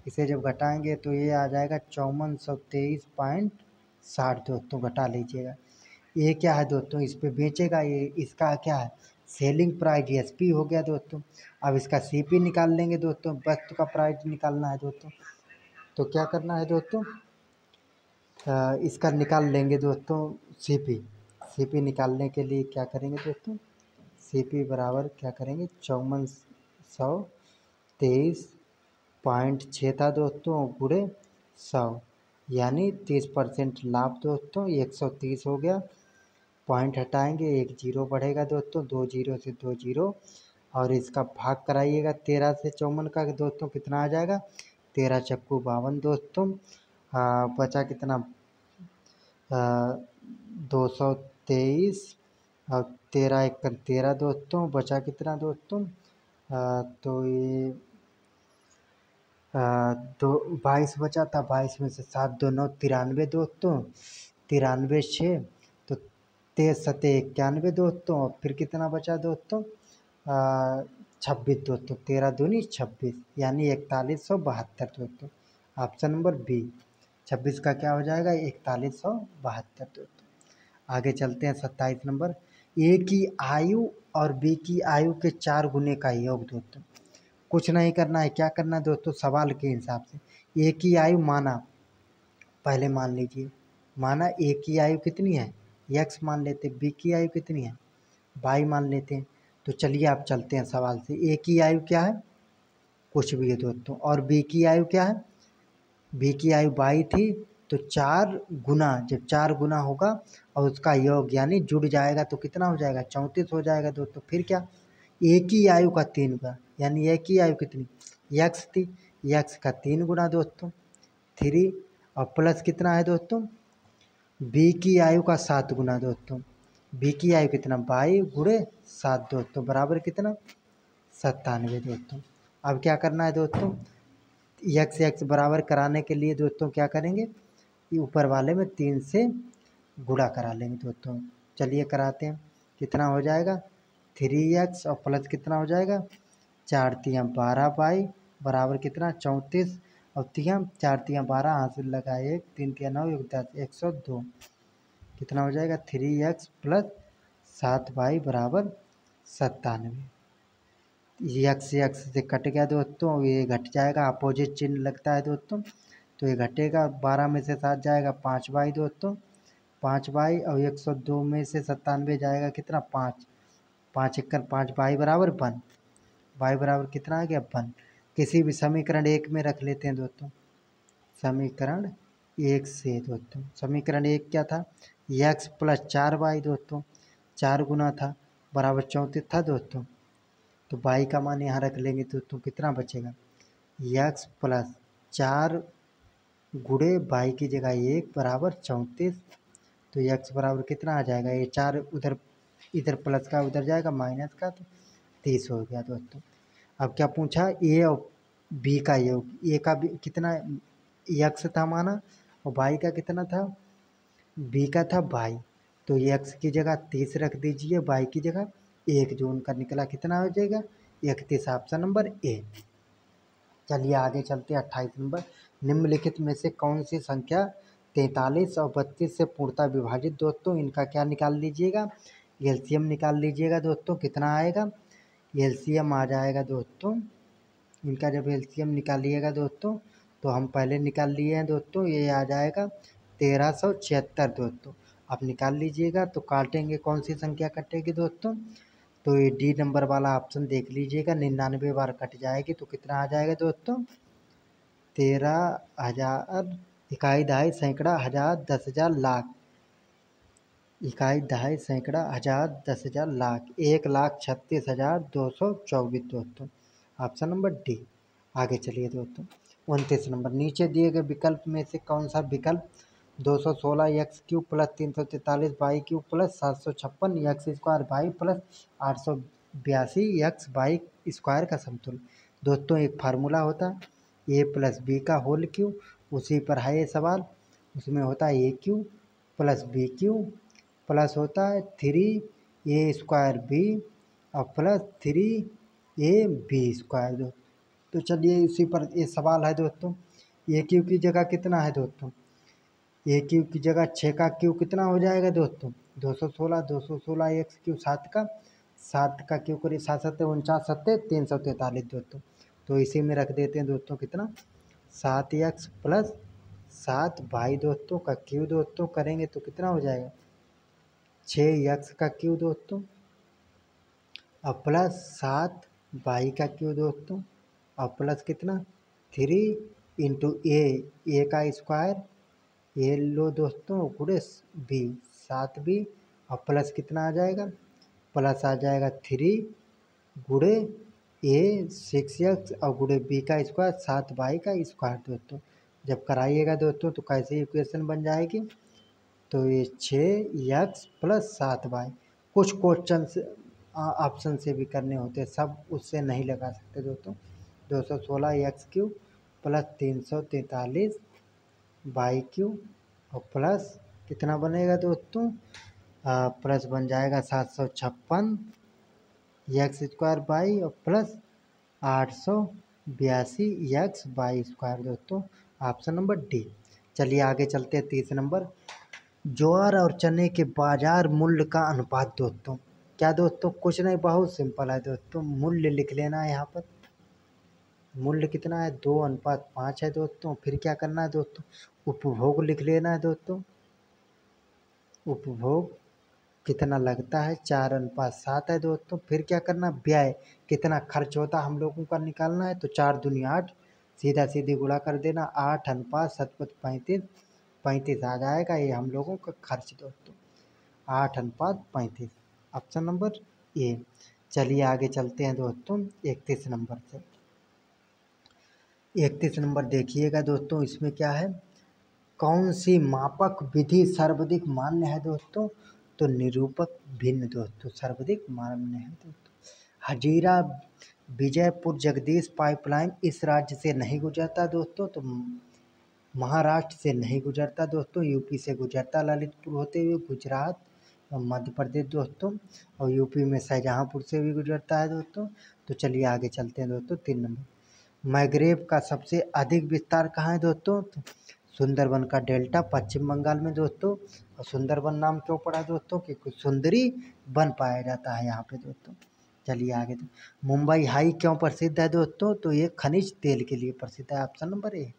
इसे जब घटाएंगे तो ये आ जाएगा 5423.60 दोस्तों, घटा लीजिएगा। ये क्या है दोस्तों, इस पे बेचेगा, ये इसका क्या है सेलिंग प्राइस, SP हो गया दोस्तों। अब इसका CP निकाल लेंगे दोस्तों, वस्तु का प्राइस निकालना है दोस्तों। तो क्या करना है दोस्तों, इसका निकाल लेंगे दोस्तों CP निकालने के लिए क्या करेंगे दोस्तों, CP बराबर क्या करेंगे 5423.6 था दोस्तों गुणे 100, यानी 30% लाभ दोस्तों, 130 हो गया। पॉइंट हटाएंगे, एक जीरो बढ़ेगा दोस्तों, 2 जीरो से 2 जीरो और इसका भाग कराइएगा 13 से 54 का दोस्तों, कितना आ जाएगा 13 चक्कू 52 दोस्तों। बचा कितना 223 और 13 एक 13 दोस्तों, बचा कितना दोस्तों तो ये 22 बचा था, 22 में से 7 2 9 93 दोस्तों, 93 6 तो 23 सते 91 दोस्तों, और फिर कितना बचा दोस्तों 26 दोस्तों, 13 दूनी 26 यानी 4172 दोस्तों, ऑप्शन नंबर B। 26 का क्या हो जाएगा 4172 दोस्तों। आगे चलते हैं 27 नंबर, A की आयु और B की आयु के 4 गुने का योग दोस्तों। कुछ नहीं करना है, क्या करना है दोस्तों, सवाल के हिसाब से A की आयु माना, पहले मान लीजिए, माना A की आयु कितनी है x मान लेते, B की आयु कितनी है y मान लेते हैं। तो चलिए आप चलते हैं सवाल से, A की आयु क्या है कुछ भी है दोस्तों, और B की आयु क्या है, B की आयु 22 थी, तो 4 गुना, जब 4 गुना होगा और उसका योग यानी जुड़ जाएगा तो कितना हो जाएगा 34 हो जाएगा दोस्तों। फिर क्या, A की आयु का 3 गुना, यानी A की आयु कितनी x थी, x का 3 गुना दोस्तों 3 और प्लस कितना है दोस्तों बी की आयु का 7 गुना दोस्तों। बी की आयु कितना 22 गुणे 7 दोस्तों बराबर कितना 97 दोस्तों। अब क्या करना है दोस्तों, x बराबर कराने के लिए दोस्तों क्या करेंगे, ये ऊपर वाले में 3 से गुणा करा लेंगे दोस्तों। चलिए कराते हैं, कितना हो जाएगा 3x और प्लस कितना हो जाएगा 4 तियाँ 12 बाई बराबर कितना 34 और तियाँ 4 तियाँ 12 हासिल लगा 1 3 तियाँ 9 1 10 102 कितना हो जाएगा 3x प्लस 7 बाई बराबर 97। यक्स से कट गया दोस्तों, ये घट जाएगा, अपोजिट चिन्ह लगता है दोस्तों, तो ये घटेगा 12 में से 7 जाएगा 5 बाई दोस्तों 5 बाई और 102 में से 97 जाएगा कितना 5 5 1 5 बाई बराबर 1 बाई बराबर कितना आ गया 1। किसी भी समीकरण 1 में रख लेते हैं दोस्तों, समीकरण 1 से दोस्तों, समीकरण 1 क्या था x प्लस 4 बाई दोस्तों 4 गुना था बराबर 34 था दोस्तों, तो बाई का मान यहाँ रख लेंगे दोस्तों कितना बचेगा x प्लस 4 गुणे बाई की जगह 1 बराबर 34, तो x बराबर कितना आ जाएगा, ये 4 उधर इधर प्लस का उधर जाएगा माइनस का, तो 30 हो गया दोस्तों। अब क्या पूछा ए और बी का योग, ए का भी कितना x था माना और बाई का कितना था बी का था बाई, तो x की जगह 30 रख दीजिए, बाई की जगह 1 जो उनका निकला कितना हो जाएगा 31, ऑप्शन नंबर ए। चलिए आगे चलते हैं 28 नंबर, निम्नलिखित में से कौन सी संख्या 43 और 32 से पूर्णतः विभाजित दोस्तों, इनका क्या निकाल लीजिएगा एलसीएम निकाल लीजिएगा दोस्तों, कितना आएगा एलसीएम आ जाएगा दोस्तों, इनका जब एलसीएम निकालिएगा दोस्तों, तो हम पहले निकाल लिए हैं दोस्तों, ये आ जाएगा 1376 दोस्तों। आप निकाल लीजिएगा, तो काटेंगे कौन सी संख्या कटेगी दोस्तों, तो ये डी नंबर वाला ऑप्शन देख लीजिएगा, 99 बार कट जाएगी, तो कितना आ जाएगा दोस्तों 13,000 इकाई दहाई सैकड़ा हज़ार 10,000 लाख, इकाई दहाई सैकड़ा हज़ार 10,000 लाख 1,36,224 दोस्तों, ऑप्शन नंबर डी। आगे चलिए दोस्तों 29 नंबर, नीचे दिए गए विकल्प में से कौन सा विकल्प 216 X cube plus 343 Y cube plus 756 X square Y plus 882 X Y square का समतुल्य। दोस्तों एक फार्मूला होता ए प्लस बी का होल क्यू, उसी पर है ये सवाल, उसमें होता है A cube plus B cube plus होता है 3 ए स्क्वायर बी और प्लस 3 ए बी स्क्वायर दो। तो चलिए इसी पर ये सवाल है दोस्तों, ए क्यू की जगह कितना है दोस्तों, ए क्यू की जगह 6 का क्यू कितना हो जाएगा दोस्तों 216 एक्स क्यू 7 का क्यू करिए 7 7 49 7 343 दोस्तों, तो इसी में रख देते हैं दोस्तों कितना 7x प्लस 7 बाई दोस्तों का क्यू दोस्तों करेंगे तो कितना हो जाएगा 6x का क्यू दोस्तों और प्लस 7 बाई का क्यू दोस्तों और प्लस कितना 3 इंटू ए का स्क्वायर ए लो दोस्तों गुणे बी 7b और प्लस कितना आ जाएगा प्लस आ जाएगा 3 गुणे ए 6x और गुणे बी का स्क्वायर 7 बाई का स्क्वायर दोस्तों। जब कराइएगा दोस्तों तो कैसे इक्वेशन बन जाएगी, तो ये 6x प्लस 7 बाई, कुछ क्वेश्चन ऑप्शन से भी करने होते हैं, सब उससे नहीं लगा सकते दोस्तों। 216 X cube plus 343 by cube और प्लस कितना बनेगा दोस्तों प्लस बन जाएगा 756 एक्स स्क्वायर बाई और प्लस 882 एक्स बाई स्क्वायर दोस्तों, ऑप्शन नंबर डी। चलिए आगे चलते हैं 30 नंबर, ज्वार और चने के बाजार मूल्य का अनुपात दोस्तों, क्या दोस्तों कुछ नहीं बहुत सिंपल है दोस्तों, मूल्य लिख लेना है यहाँ पर, मूल्य कितना है 2:5 है दोस्तों, फिर क्या करना है दोस्तों उपभोग लिख लेना है दोस्तों, उपभोग कितना लगता है 4:7 है दोस्तों, फिर क्या करना व्यय कितना खर्च होता हम लोगों का निकालना है, तो 4 दूनी 8 सीधा सीधी गुणा कर देना 8:7 35 आ जाएगा, ये हम लोगों का खर्च दोस्तों 8:35 ऑप्शन नंबर ए। चलिए आगे चलते हैं दोस्तों 31 नंबर से, 31 नंबर देखिएगा दोस्तों, इसमें क्या है कौन सी मापक विधि सर्वाधिक मान्य है दोस्तों? तो निरूपक भिन्न दोस्तों सर्वाधिक मान्य है दोस्तों। हजीरा विजयपुर जगदीश पाइपलाइन इस राज्य से नहीं गुजरता दोस्तों, तो महाराष्ट्र से नहीं गुजरता दोस्तों, यूपी से गुजरता ललितपुर होते हुए, गुजरात और मध्य प्रदेश दोस्तों, और यूपी में शाहजहाँपुर से भी गुजरता है दोस्तों। तो चलिए आगे चलते हैं दोस्तों। 3 नंबर, मैग्रेव का सबसे अधिक विस्तार कहाँ है दोस्तों? तो सुंदरबन का डेल्टा पश्चिम बंगाल में दोस्तों। और सुंदरबन नाम क्यों पड़ा दोस्तों? क्योंकि सुंदरी वन पाया जाता है यहाँ पे दोस्तों। चलिए आगे। मुंबई हाई क्यों प्रसिद्ध है दोस्तों? तो ये खनिज तेल के लिए प्रसिद्ध है, ऑप्शन नंबर ए।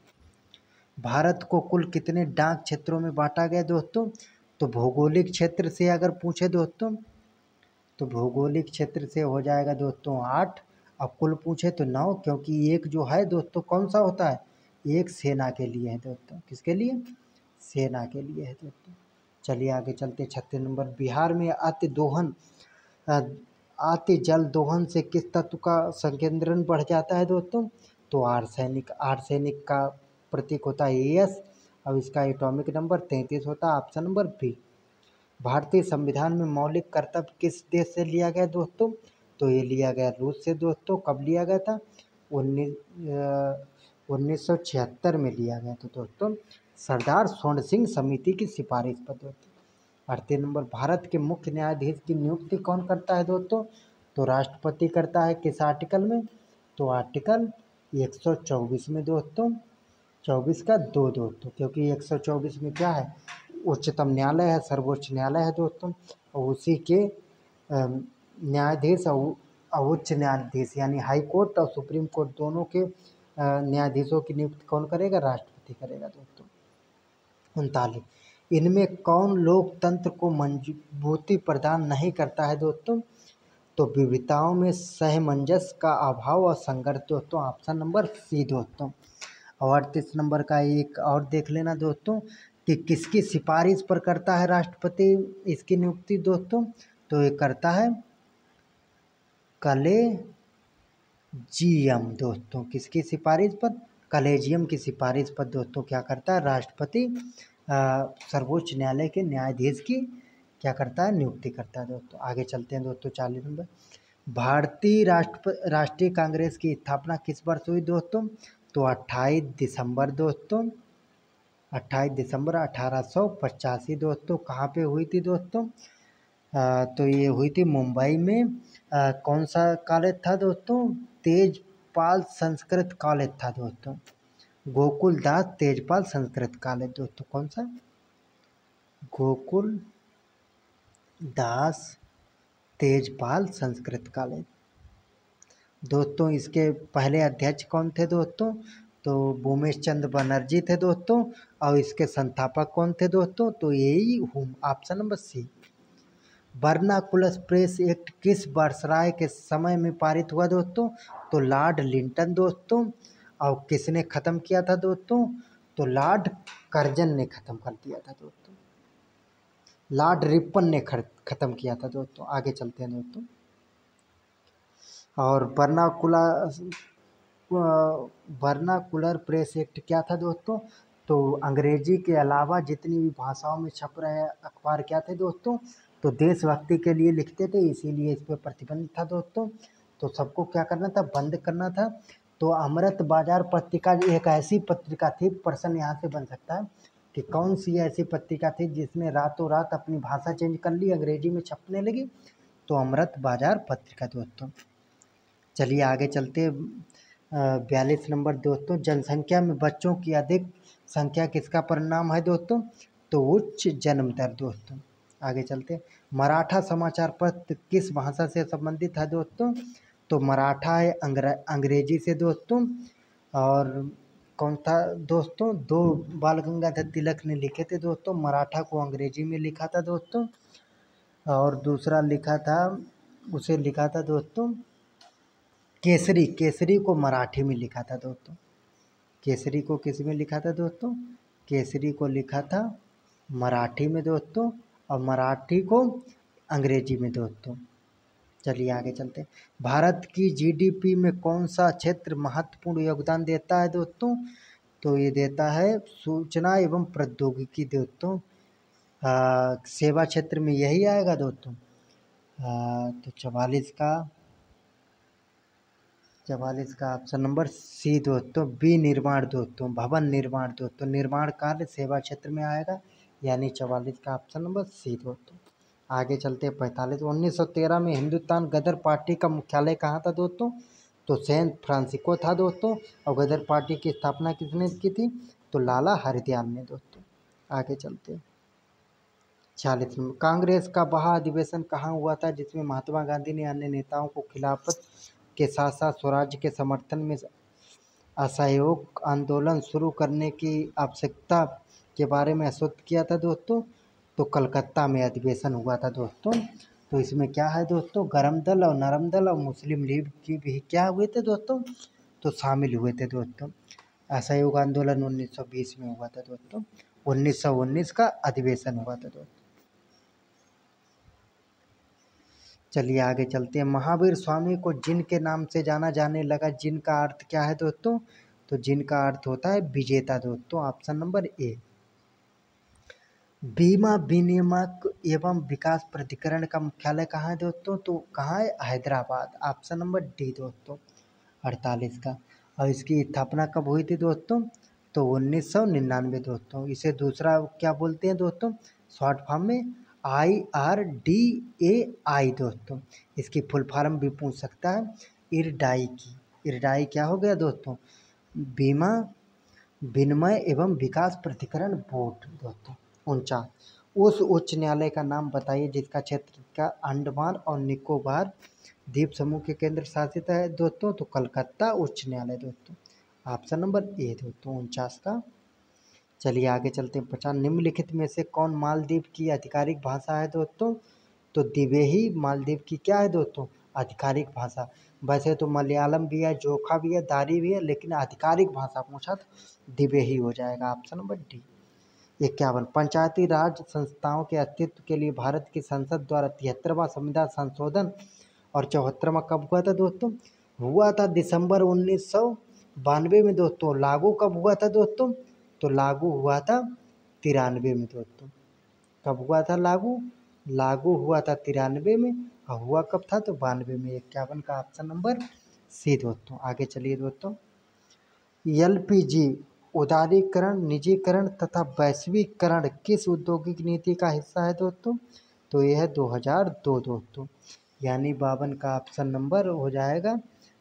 भारत को कुल कितने डाक क्षेत्रों में बांटा गया दोस्तों? तो भौगोलिक क्षेत्र से अगर पूछे दोस्तों तो भौगोलिक क्षेत्र से हो जाएगा दोस्तों 8, और कुल पूछे तो 9, क्योंकि एक जो है दोस्तों कौन सा होता है? एक सेना के लिए है दोस्तों। किसके लिए? सेना के लिए है दोस्तों। चलिए आगे चलते। 36 नंबर, बिहार में अति जल दोहन से किस तत्व का संकेंद्रण बढ़ जाता है दोस्तों? तो आर्सेनिक। आर्सेनिक का प्रतीक होता है AS, अब इसका एटॉमिक नंबर 33 होता है, ऑप्शन नंबर बी। भारतीय संविधान में मौलिक कर्तव्य किस देश से लिया गया दोस्तों? तो ये लिया गया रूस से दोस्तों। कब लिया गया था? 1976 में लिया गया था दोस्तों, सरदार स्वर्ण सिंह समिति की सिफारिश पर दोस्तों। 38 नंबर, भारत के मुख्य न्यायाधीश की नियुक्ति कौन करता है दोस्तों? तो राष्ट्रपति करता है। किस आर्टिकल में? तो आर्टिकल 124 में दोस्तों, 24 का 2 दोस्तों, क्योंकि 124 में क्या है? उच्चतम न्यायालय है, सर्वोच्च न्यायालय है दोस्तों, और उसी के न्यायाधीश और उच्च न्यायाधीश यानी हाई कोर्ट और सुप्रीम कोर्ट दोनों के न्यायाधीशों की नियुक्ति कौन करेगा? राष्ट्रपति करेगा दोस्तों। 39, इनमें कौन लोकतंत्र को मजबूती प्रदान नहीं करता है दोस्तों? तो विविधताओं में सामंजस्य का अभाव और संघर्ष दोस्तों, ऑप्शन नंबर सी दोस्तों। और 38 नंबर का एक और देख लेना दोस्तों कि किसकी सिफारिश पर करता है राष्ट्रपति इसकी नियुक्ति दोस्तों? तो ये करता है कलेजियम दोस्तों। किसकी सिफारिश पर? कलेजियम की सिफारिश पर दोस्तों क्या करता है राष्ट्रपति सर्वोच्च न्यायालय के न्यायाधीश की क्या करता है? नियुक्ति करता है दोस्तों। आगे चलते हैं दोस्तों। 40 नंबर, भारतीय राष्ट्रीय कांग्रेस की स्थापना किस वर्ष हुई दोस्तों? तो 28 दिसंबर दोस्तों, 28 दिसंबर 1885 दोस्तों। कहाँ पे हुई थी दोस्तों? तो ये हुई थी मुंबई में। कौन सा कॉलेज था दोस्तों? तेजपाल संस्कृत कॉलेज था दोस्तों, गोकुल दास तेजपाल संस्कृत कॉलेज दोस्तों। कौन सा? गोकुल दास तेजपाल संस्कृत कॉलेज दोस्तों। इसके पहले अध्यक्ष कौन थे दोस्तों? तो भूमेश चंद्र बनर्जी थे दोस्तों, और इसके संस्थापक कौन थे दोस्तों? तो यही हूँ, option number C. Vernacular press act किस वायसराय के समय में पारित हुआ दोस्तों? तो लॉर्ड लिंटन दोस्तों। और किसने ख़त्म किया था दोस्तों? तो लॉर्ड कर्जन ने ख़त्म कर दिया था दोस्तों, लॉर्ड रिपन ने ख़त्म किया था दोस्तों। आगे चलते हैं दोस्तों। और वर्नाकुलर प्रेस एक्ट क्या था दोस्तों? तो अंग्रेजी के अलावा जितनी भी भाषाओं में छप रहे अखबार क्या थे दोस्तों? तो देशभक्ति के लिए लिखते थे, इसीलिए इस पर प्रतिबंध था दोस्तों। तो सबको क्या करना था? बंद करना था। तो अमृत बाजार पत्रिका एक ऐसी पत्रिका थी, प्रश्न यहाँ से बन सकता है कि कौन सी ऐसी पत्रिका थी जिसने रातों रात अपनी भाषा चेंज कर ली, अंग्रेजी में छपने लगी? तो अमृत बाजार पत्रिका दोस्तों। चलिए आगे चलते। 42 नंबर दोस्तों, जनसंख्या में बच्चों की अधिक संख्या किसका परिणाम है दोस्तों? तो उच्च जन्म दर दोस्तों। आगे चलते। मराठा समाचार पत्र किस भाषा से संबंधित है दोस्तों? तो मराठा है अंग्रेजी से दोस्तों। और कौन था दोस्तों? 2 बाल गंगाधर तिलक ने लिखे थे दोस्तों, मराठा को अंग्रेजी में लिखा था दोस्तों, और दूसरा उसे लिखा था दोस्तों केसरी। केसरी को मराठी में लिखा था दोस्तों। केसरी को किस में लिखा था दोस्तों? केसरी को लिखा था मराठी में दोस्तों, और मराठी को अंग्रेजी में दोस्तों। चलिए आगे चलते हैं। भारत की GDP में कौन सा क्षेत्र महत्वपूर्ण योगदान देता है दोस्तों? तो ये देता है सूचना एवं प्रौद्योगिकी दोस्तों। सेवा क्षेत्र में यही आएगा दोस्तों। तो 44 का ऑप्शन नंबर सी दोस्तों, बी निर्माण दोस्तों, भवन निर्माण दोस्तों, निर्माण कार्य सेवा क्षेत्र में आएगा, यानी 44 का ऑप्शन नंबर सी दोस्तों। आगे चलते हैं 45। 1913 में हिंदुस्तान गदर पार्टी का मुख्यालय कहाँ था दोस्तों? तो सैन फ्रांसिस्को था दोस्तों। और गदर पार्टी की स्थापना किसने की थी? तो लाला हरदयाल ने दोस्तों। आगे चलते हैं 46 में। कांग्रेस का महाधिवेशन कहाँ हुआ था, जिसमें महात्मा गांधी ने अन्य नेताओं को खिलाफत के साथ साथ स्वराज के समर्थन में असहयोग आंदोलन शुरू करने की आवश्यकता के बारे में आश्वस्त किया था दोस्तों? तो कलकत्ता में अधिवेशन हुआ था दोस्तों। तो इसमें क्या है दोस्तों, गरम दल और नरम दल और मुस्लिम लीग की भी क्या हुए थे दोस्तों? तो शामिल हुए थे दोस्तों। असहयोग आंदोलन 1920 में हुआ था दोस्तों। 1919 का अधिवेशन हुआ था दोस्तों। चलिए आगे चलते हैं। महावीर स्वामी को जिन के नाम से जाना जाने लगा, जिन का अर्थ क्या है दोस्तों? तो जिन का अर्थ होता है विजेता दोस्तों, ऑप्शन नंबर ए। बीमा विनियामक एवं विकास प्राधिकरण का मुख्यालय कहाँ है दोस्तों? तो कहाँ है? हैदराबाद, ऑप्शन नंबर डी दोस्तों 48 का। और इसकी स्थापना कब हुई थी दोस्तों? तो 1999 दोस्तों। इसे दूसरा क्या बोलते हैं दोस्तों? शॉर्ट फॉर्म में IRDAI दोस्तों। इसकी फुल फॉर्म भी पूछ सकता है, इरडाई की। इरडाई क्या हो गया दोस्तों? बीमा विनिमय एवं विकास प्राधिकरण बोर्ड दोस्तों। 49। उस उच्च न्यायालय का नाम बताइए जिसका क्षेत्र का अंडमान और निकोबार द्वीप समूह के केंद्र शासित है दोस्तों? तो कलकत्ता उच्च न्यायालय दोस्तों, ऑप्शन नंबर ए दोस्तों 49 का। चलिए आगे चलते हैं 50। निम्नलिखित में से कौन मालदीव की आधिकारिक भाषा है दोस्तों? तो दिवेही मालदीव की क्या है दोस्तों? आधिकारिक भाषा। वैसे तो मलयालम भी है, जोखा भी है, दारी भी है, लेकिन आधिकारिक भाषा पूछा तो दिवेही हो जाएगा, ऑप्शन नंबर डी। 51। पंचायती राज संस्थाओं के अस्तित्व के लिए भारत की संसद द्वारा 73वां संविधान संशोधन और 74वां कब हुआ था दोस्तों? हुआ था दिसंबर 1992 में दोस्तों। लागू कब हुआ था दोस्तों? तो लागू हुआ था 93 में दोस्तों। कब हुआ था लागू? लागू हुआ था 93 में, और हुआ कब था? तो 92 में। 51 का ऑप्शन नंबर सी दोस्तों। आगे चलिए दोस्तों। LPG उदारीकरण, निजीकरण तथा वैश्वीकरण किस औद्योगिक नीति का हिस्सा है दोस्तों? तो यह है 2002 दोस्तों, यानी 52 का ऑप्शन नंबर हो जाएगा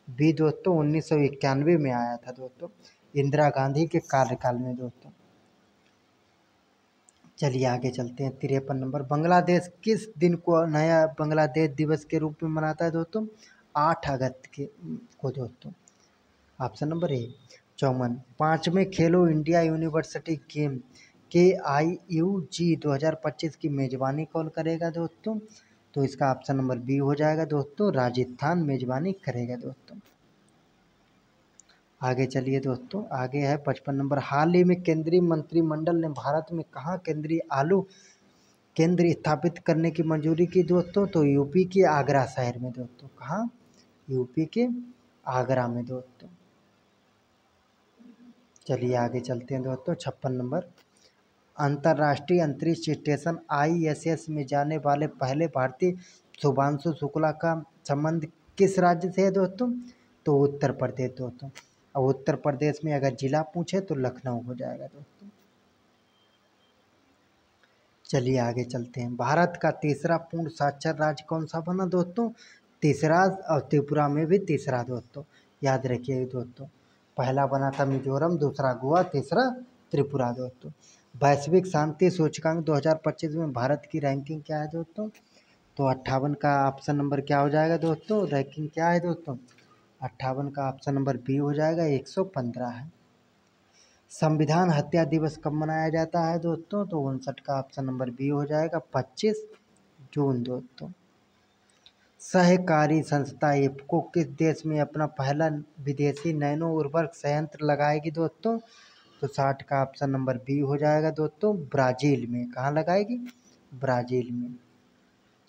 बी दोस्तों। 1991 में आया था दोस्तों, इंदिरा गांधी के कार्यकाल में दोस्तों। चलिए आगे चलते हैं 53 नंबर। बांग्लादेश किस दिन को नया बांग्लादेश दिवस के रूप में मनाता है दोस्तों? 8 अगस्त को दोस्तों, ऑप्शन नंबर ए। 54। 5वें खेलो इंडिया यूनिवर्सिटी गेम KIUG 2025 की मेजबानी कौन करेगा दोस्तों? तो इसका ऑप्शन नंबर बी हो जाएगा दोस्तों, राजस्थान मेजबानी करेगा दोस्तों। आगे चलिए दोस्तों, आगे है 55 नंबर। हाल ही में केंद्रीय मंत्रिमंडल ने भारत में कहाँ केंद्रीय आलू केंद्र स्थापित करने की मंजूरी की दोस्तों? तो यूपी के आगरा शहर में दोस्तों। कहाँ? यूपी के आगरा में दोस्तों। चलिए आगे चलते हैं दोस्तों 56 नंबर। अंतर्राष्ट्रीय अंतरिक्ष स्टेशन ISS में जाने वाले पहले भारतीय शुभांशु शुक्ला का संबंध किस राज्य से है दोस्तों? तो उत्तर प्रदेश दोस्तों। और उत्तर प्रदेश में अगर जिला पूछे तो लखनऊ हो जाएगा दोस्तों। चलिए आगे चलते हैं। भारत का तीसरा पूर्ण साक्षर राज्य कौन सा बना दोस्तों? तीसरा, और त्रिपुरा में भी तीसरा दोस्तों, याद रखिए दोस्तों। पहला बना था मिजोरम, दूसरा गोवा, तीसरा त्रिपुरा दोस्तों। वैश्विक शांति सूचकांक 2025 में भारत की रैंकिंग क्या है दोस्तों? तो 58 का ऑप्शन नंबर क्या हो जाएगा दोस्तों? रैंकिंग क्या है दोस्तों? 58 का ऑप्शन नंबर बी हो जाएगा, 115 है। संविधान हत्या दिवस कब मनाया जाता है दोस्तों? तो 59 का ऑप्शन नंबर बी हो जाएगा, 25 जून दोस्तों। सहकारी संस्था इफ्को किस देश में अपना पहला विदेशी नैनो उर्वरक संयंत्र लगाएगी दोस्तों? तो 60 का ऑप्शन नंबर बी हो जाएगा दोस्तों, ब्राज़ील में। कहाँ लगाएगी? ब्राज़ील में।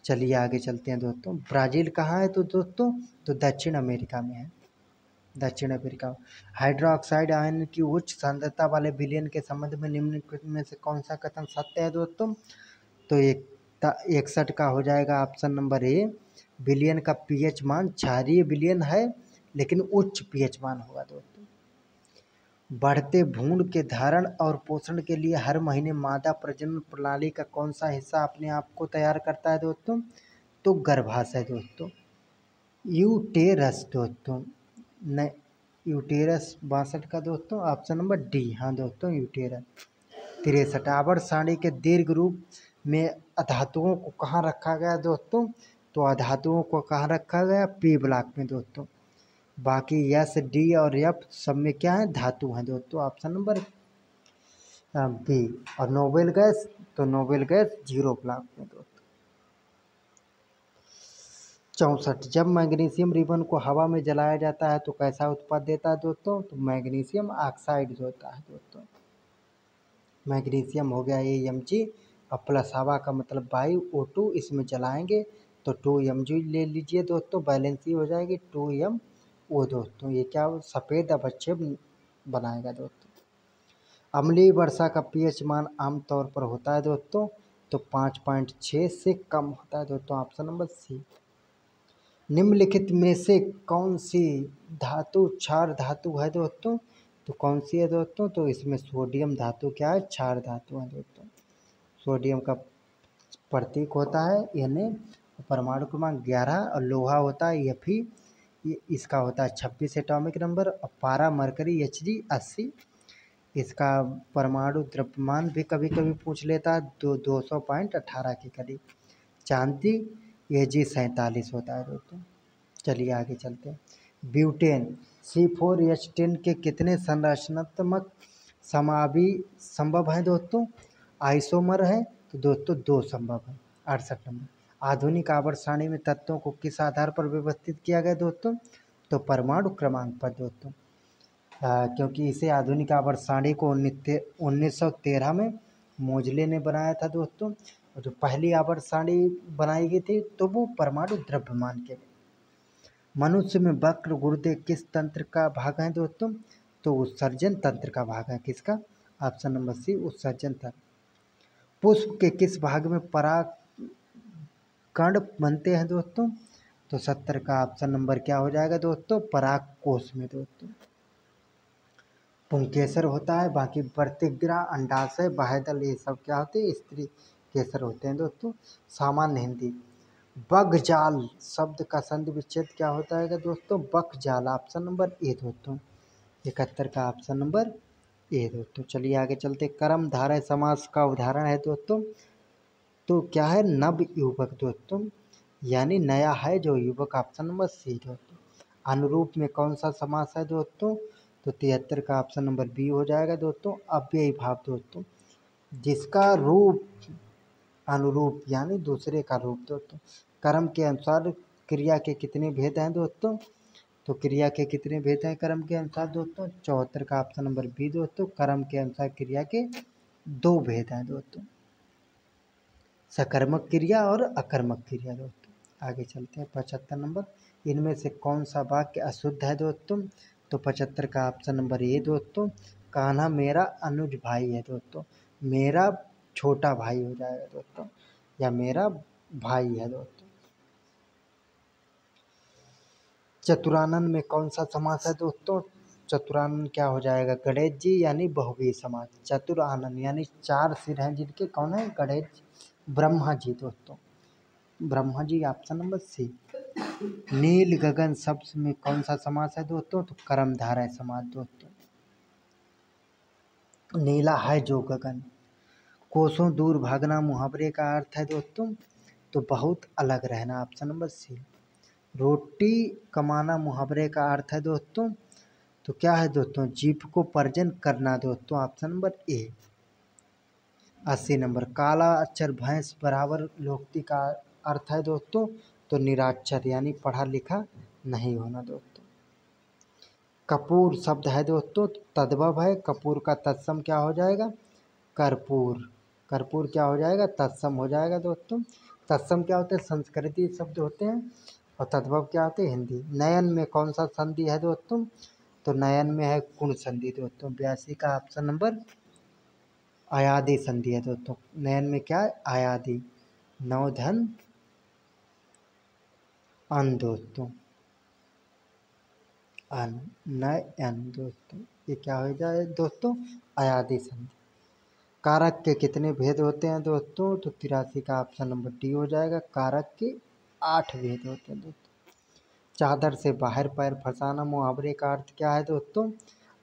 चलिए आगे चलते हैं दोस्तों। ब्राज़ील कहाँ है तो दोस्तों? तो दक्षिण अमेरिका में है। दक्षिण अफ्रीका। हाइड्रोक्साइड आयन की उच्च सांद्रता वाले विलयन के संबंध में निम्नलिखित में से कौन सा कथन सत्य है दोस्तों? तो 61 का हो जाएगा ऑप्शन नंबर ए। विलयन का पीएच मान क्षारीय विलयन है लेकिन उच्च पीएच मान होगा दोस्तों। बढ़ते भ्रूण के धारण और पोषण के लिए हर महीने मादा प्रजनन प्रणाली का कौन सा हिस्सा अपने आप को तैयार करता है दोस्तों? तो गर्भाशय दोस्तों, यूटेरस दोस्तों। न यूटेरस 62 का दोस्तों ऑप्शन नंबर डी। हाँ दोस्तों, यूटेरस। 63 आवर्त सारणी के दीर्घ रूप में अधातुओं को कहाँ रखा गया दोस्तों? तो अधातुओं को कहाँ रखा गया? पी ब्लॉक में दोस्तों। बाकी एस, डी और एफ सब में क्या है? धातु हैं दोस्तों, ऑप्शन नंबर बी। और नोबेल गैस, तो नोबेल गैस 0 ब्लॉक में दोस्तों। 64 जब मैग्नीशियम रिबन को हवा में जलाया जाता है तो कैसा उत्पाद देता है दोस्तों? तो मैग्नीशियम ऑक्साइड होता है दोस्तों। मैग्नीशियम हो गया Ag और प्लस हवा का मतलब वायु O2, इसमें जलाएंगे तो 2Mg ले लीजिए दोस्तों, बैलेंसी हो जाएगी 2MO दोस्तों। ये क्या सफ़ेद अवक्षेप बनाएगा दोस्तों। अम्लीय वर्षा का पीएच मान आमतौर पर होता है दोस्तों तो 5.6 से कम होता है दोस्तों, ऑप्शन नंबर सी। निम्नलिखित में से कौन सी धातु क्षार धातु है दोस्तों? तो कौन सी है दोस्तों? तो इसमें सोडियम धातु क्या है? क्षार धातु है दोस्तों। सोडियम का प्रतीक होता है Na, परमाणु क्रमांक 11 और लोहा होता है Fe, इसका होता है 26 एटॉमिक नंबर। और पारा मरकरी Hg 80, इसका परमाणु द्रव्यमान भी कभी कभी पूछ लेता है 200.18 के करीब। चांदी Ag 47 होता है दोस्तों। चलिए आगे चलते हैं। ब्यूटेन C4H10 के कितने संरचनात्मक समावि संभव हैं दोस्तों? आइसोमर है तो दोस्तों 2 संभव है। 68 नंबर आधुनिक आवर्त सारणी में तत्वों को किस आधार पर व्यवस्थित किया गया दोस्तों? तो परमाणु क्रमांक पर दोस्तों। क्योंकि इसे आधुनिक आवर्त सारणी को 1913 में मोजले ने बनाया था दोस्तों। और जो पहली आवर्त सारणी बनाई गई थी तो वो परमाणु द्रव्यमान के। मनुष्य में वक्र गुर्दे किस तंत्र का भाग है दोस्तों? तो उत्सर्जन तंत्र का भाग है। किसका? ऑप्शन नंबर सी, उत्सर्जन तंत्र। पुष्प के किस भाग में परागकण बनते हैं दोस्तों? तो 70 का ऑप्शन नंबर क्या हो जाएगा दोस्तों? परागकोश में दोस्तों। पुंकेसर होता है, बाकी प्रतिग्रह, अंडाशय, बाह्यदल ये सब क्या होते हैं? स्त्री केसर होते हैं दोस्तों। सामान्य हिंदी बगजाल शब्द का संधि विच्छेद क्या होता है दोस्तों? बकजाल, ऑप्शन नंबर ए दोस्तों। 71 का ऑप्शन नंबर ए दोस्तों। चलिए आगे चलते। कर्मधारय समास का उदाहरण है दोस्तों तो क्या है? नव युवक दोस्तों, यानी नया है जो युवक, ऑप्शन नंबर सी दोस्तों। अनुरूप में कौन सा समास है दोस्तों? तो 73 का ऑप्शन नंबर बी हो जाएगा दोस्तों। अव्ययी भाव दोस्तों, जिसका रूप अनुरूप यानी दूसरे का रूप दोस्तों। कर्म के अनुसार क्रिया के कितने भेद हैं दोस्तों? तो क्रिया के कितने भेद हैं कर्म के अनुसार दोस्तों? 74 का ऑप्शन नंबर बी दोस्तों। कर्म के अनुसार क्रिया के 2 भेद हैं दोस्तों, सकर्मक क्रिया और अकर्मक क्रिया दोस्तों। आगे चलते हैं। 75 नंबर इनमें से कौन सा वाक्य अशुद्ध है दोस्तों? तो 75 का ऑप्शन नंबर ए दोस्तों। कान्हा मेरा अनुज भाई है दोस्तों। मेरा छोटा भाई हो जाएगा दोस्तों, या मेरा भाई है दोस्तों। चतुरानन में कौन सा समास है दोस्तों? चतुरानन क्या हो जाएगा? गणेश जी यानी बहुव्रीहि समास। चतुर आनन यानी 4 सिर हैं जिनके, कौन है? गणेश, ब्रह्मा जी दोस्तों। ब्रह्मा जी, ऑप्शन नंबर सी। नील गगन शब्द में कौन सा समास है दोस्तों? तो कर्मधारय समास दोस्तों। नीला है जो गगन। कोसों दूर भागना मुहावरे का अर्थ है दोस्तों तो बहुत अलग रहना, ऑप्शन नंबर सी। रोटी कमाना मुहावरे का अर्थ है दोस्तों तो क्या है दोस्तों? जीभ को पर्जन करना दोस्तों, ऑप्शन नंबर ए। 80 नंबर काला अक्षर भैंस बराबर लोकोक्ति का अर्थ है दोस्तों तो निराक्षर यानी पढ़ा लिखा नहीं होना दोस्तों। कपूर शब्द है दोस्तों तद्भव है। कपूर का तत्सम क्या हो जाएगा? कर्पूर। कर्पूर क्या हो जाएगा? तत्सम हो जाएगा दोस्तों। तत्सम क्या होते हैं? संस्कृति शब्द होते हैं और तद्भव क्या होते हैं? हिंदी। नयन में कौन सा संधि है दोस्तों? तो नयन में है कुण संधि दोस्तों। 82 का ऑप्शन नंबर अयादी संधि है दोस्तों। नयन में क्या है? अयादी। नौ धन अन दोस्तों, अन, नयन दोस्तों, ये क्या हो जाए दोस्तों? अयादी संधि। कारक के कितने भेद होते हैं दोस्तों? तो 83 का ऑप्शन नंबर डी हो जाएगा। कारक के 8 भेद होते हैं दोस्तों। चादर से बाहर पैर फंसाना, मुहावरे का अर्थ क्या है दोस्तों?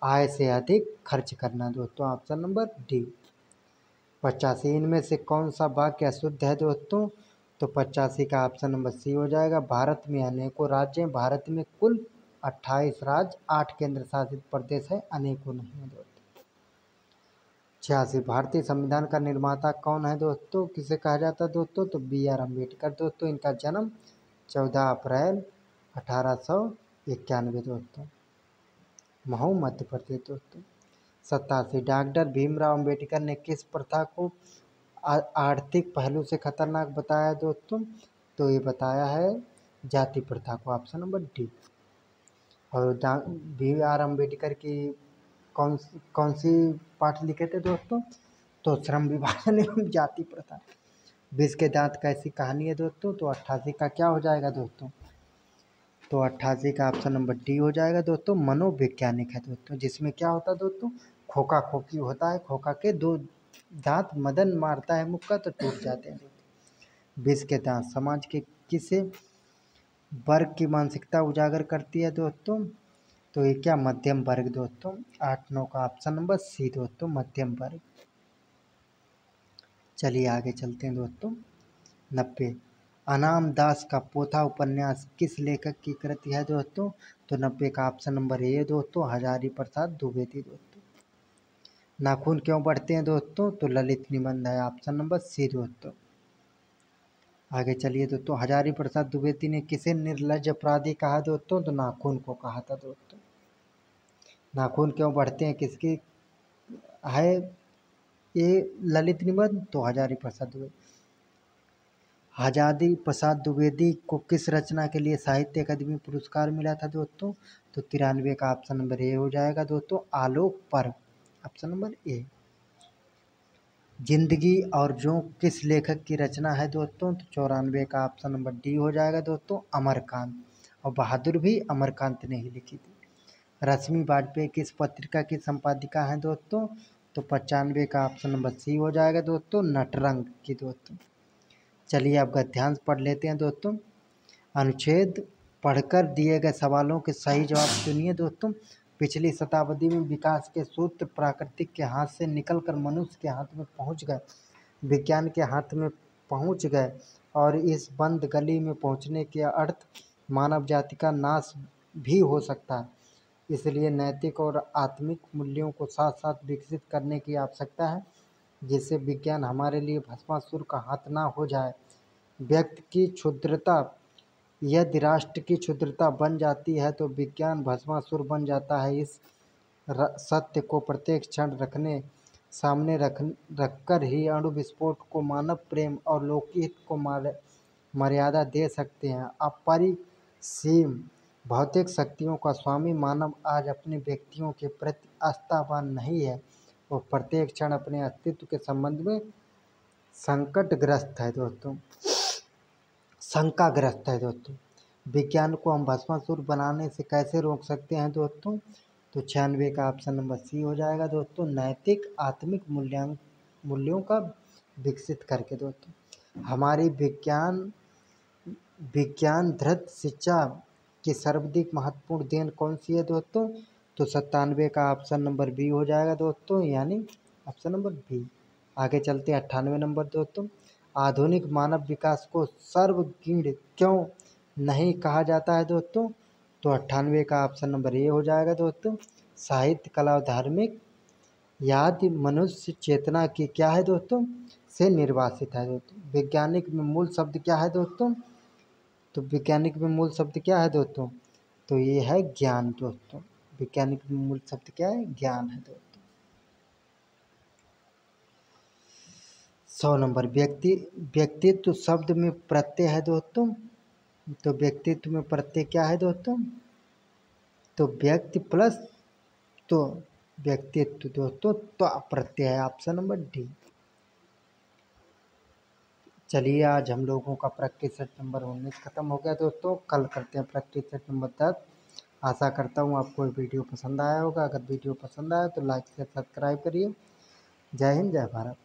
आय से अधिक खर्च करना दोस्तों। Option number D. 85 इनमें से कौन सा वाक्य अशुद्ध है दोस्तों? तो 85 का ऑप्शन नंबर सी हो जाएगा। भारत में अनेकों राज्य हैं। भारत में कुल 28 राज्य, 8 केंद्र शासित प्रदेश है, अनेकों नहीं है दोस्तों। 86 भारतीय संविधान का निर्माता कौन है दोस्तों? किसे कहा जाता है दोस्तों? तो B.R. अम्बेडकर दोस्तों। इनका जन्म 14 अप्रैल 1891 दोस्तों, महू मध्य प्रदेश दोस्तों। 87 डॉक्टर भीमराव अम्बेडकर ने किस प्रथा को आर्थिक पहलू से खतरनाक बताया दोस्तों? तो ये बताया है जाति प्रथा को। Option number D. और B.R. अम्बेडकर की कौन सी पाठ लिखे थे दोस्तों? तो श्रम विभाजन एवं जाति प्रथा। 20 के दांत कैसी कहानी है दोस्तों? तो 88 का क्या हो जाएगा दोस्तों? तो 88 का ऑप्शन नंबर डी हो जाएगा दोस्तों। मनोवैज्ञानिक है दोस्तों, जिसमें क्या होता है दोस्तों? खोखा खोखी होता है, खोखा के 2 दांत मदन मारता है मुक्का तो टूट जाते हैं दोस्तों। 20 के दांत समाज के किसे वर्ग की मानसिकता उजागर करती है दोस्तों? तो ये क्या? मध्यम वर्ग दोस्तों। 8-9 का ऑप्शन नंबर सी दोस्तों, मध्यम वर्ग। चलिए आगे चलते हैं दोस्तों। 90 अनाम दास का पोथा उपन्यास किस लेखक की कृति है दोस्तों? तो 90 का ऑप्शन नंबर ए दोस्तों, हजारी प्रसाद द्विवेदी दोस्तों। नाखून क्यों बढ़ते हैं दोस्तों? तो ललित निबंध है। ऑप्शन नंबर सी दोस्तों। आगे चलिए दोस्तों। हजारी प्रसाद द्विवेदी ने किसे निर्लज्ज अपराधी कहा दोस्तों? तो नाखून को कहा था दोस्तों। नाखून क्यों बढ़ते हैं किसकी है ये ललित निबंध? तो हजारी प्रसाद द्विवेदी। हजारी प्रसाद द्विवेदी को किस रचना के लिए साहित्य अकादमी पुरस्कार मिला था दोस्तों? तो 93 का ऑप्शन नंबर ए हो जाएगा दोस्तों, आलोक पर्व। Option number A. जिंदगी और जोंक किस लेखक की रचना है दोस्तों? तो 94 का ऑप्शन नंबर डी हो जाएगा दोस्तों, अमरकांत। और बहादुर भी अमरकांत ने ही लिखी थी। रश्मि वाजपेयी किस पत्रिका की संपादिका हैं दोस्तों? तो 95 का ऑप्शन नंबर सी हो जाएगा दोस्तों, नटरंग की दोस्तों। चलिए अब गद्यांश पढ़ लेते हैं दोस्तों। अनुच्छेद पढ़कर दिए गए सवालों के सही जवाब चुनिए दोस्तों। पिछली शताब्दी में विकास के सूत्र प्राकृतिक के हाथ से निकलकर मनुष्य के हाथ में पहुंच गए, विज्ञान के हाथ में पहुंच गए, और इस बंद गली में पहुंचने के अर्थ मानव जाति का नाश भी हो सकता है। इसलिए नैतिक और आत्मिक मूल्यों को साथ साथ विकसित करने की आवश्यकता है, जिससे विज्ञान हमारे लिए भस्मासुर का हाथ ना हो जाए। व्यक्ति की क्षुद्रता यदि राष्ट्र की क्षुद्रता बन जाती है तो विज्ञान भस्मासुर बन जाता है। इस सत्य को प्रत्येक क्षण सामने रखकर ही अणु विस्फोट को मानव प्रेम और लोकहित को मर्यादा दे सकते हैं। अपरिसीम भौतिक शक्तियों का स्वामी मानव आज अपने व्यक्तियों के प्रति आस्थावान नहीं है। वो प्रत्येक क्षण अपने अस्तित्व के संबंध में संकटग्रस्त है दोस्तों, शंकाग्रस्त है दोस्तों। विज्ञान को हम भस्मासुर बनाने से कैसे रोक सकते हैं दोस्तों? तो 96 का ऑप्शन नंबर सी हो जाएगा दोस्तों, नैतिक आत्मिक मूल्यों का विकसित करके दोस्तों। हमारी विज्ञान धृत शिक्षा की सर्वाधिक महत्वपूर्ण देन कौन सी है दोस्तों? तो 97 का ऑप्शन नंबर बी हो जाएगा दोस्तों, यानी ऑप्शन नंबर बी। आगे चलते हैं 98 नंबर दोस्तों। आधुनिक मानव विकास को सर्वगीण क्यों नहीं कहा जाता है दोस्तों? तो 98 का ऑप्शन नंबर ए हो जाएगा दोस्तों, साहित्य कला और धार्मिक याद मनुष्य चेतना की क्या है दोस्तों? से निर्वासित है दोस्तों। वैज्ञानिक में मूल शब्द क्या है दोस्तों? तो वैज्ञानिक में मूल शब्द क्या है दोस्तों? तो ये है ज्ञान दोस्तों। वैज्ञानिक में मूल शब्द क्या है? ज्ञान है दोस्तों। 100 नंबर व्यक्तित्व शब्द में प्रत्यय है दोस्तों। तो व्यक्तित्व में प्रत्यय क्या है दोस्तों? तो व्यक्ति प्लस तो व्यक्तित्व दोस्तों, तो प्रत्यय है ऑप्शन नंबर डी। चलिए आज हम लोगों का प्रैक्टिस सेट नंबर 19 खत्म हो गया दोस्तों। कल करते हैं प्रैक्टिस सेट नंबर 10। आशा करता हूँ आपको ये वीडियो पसंद आया होगा। अगर वीडियो पसंद आया तो लाइक से सब्सक्राइब करिए। जय हिंद, जय भारत।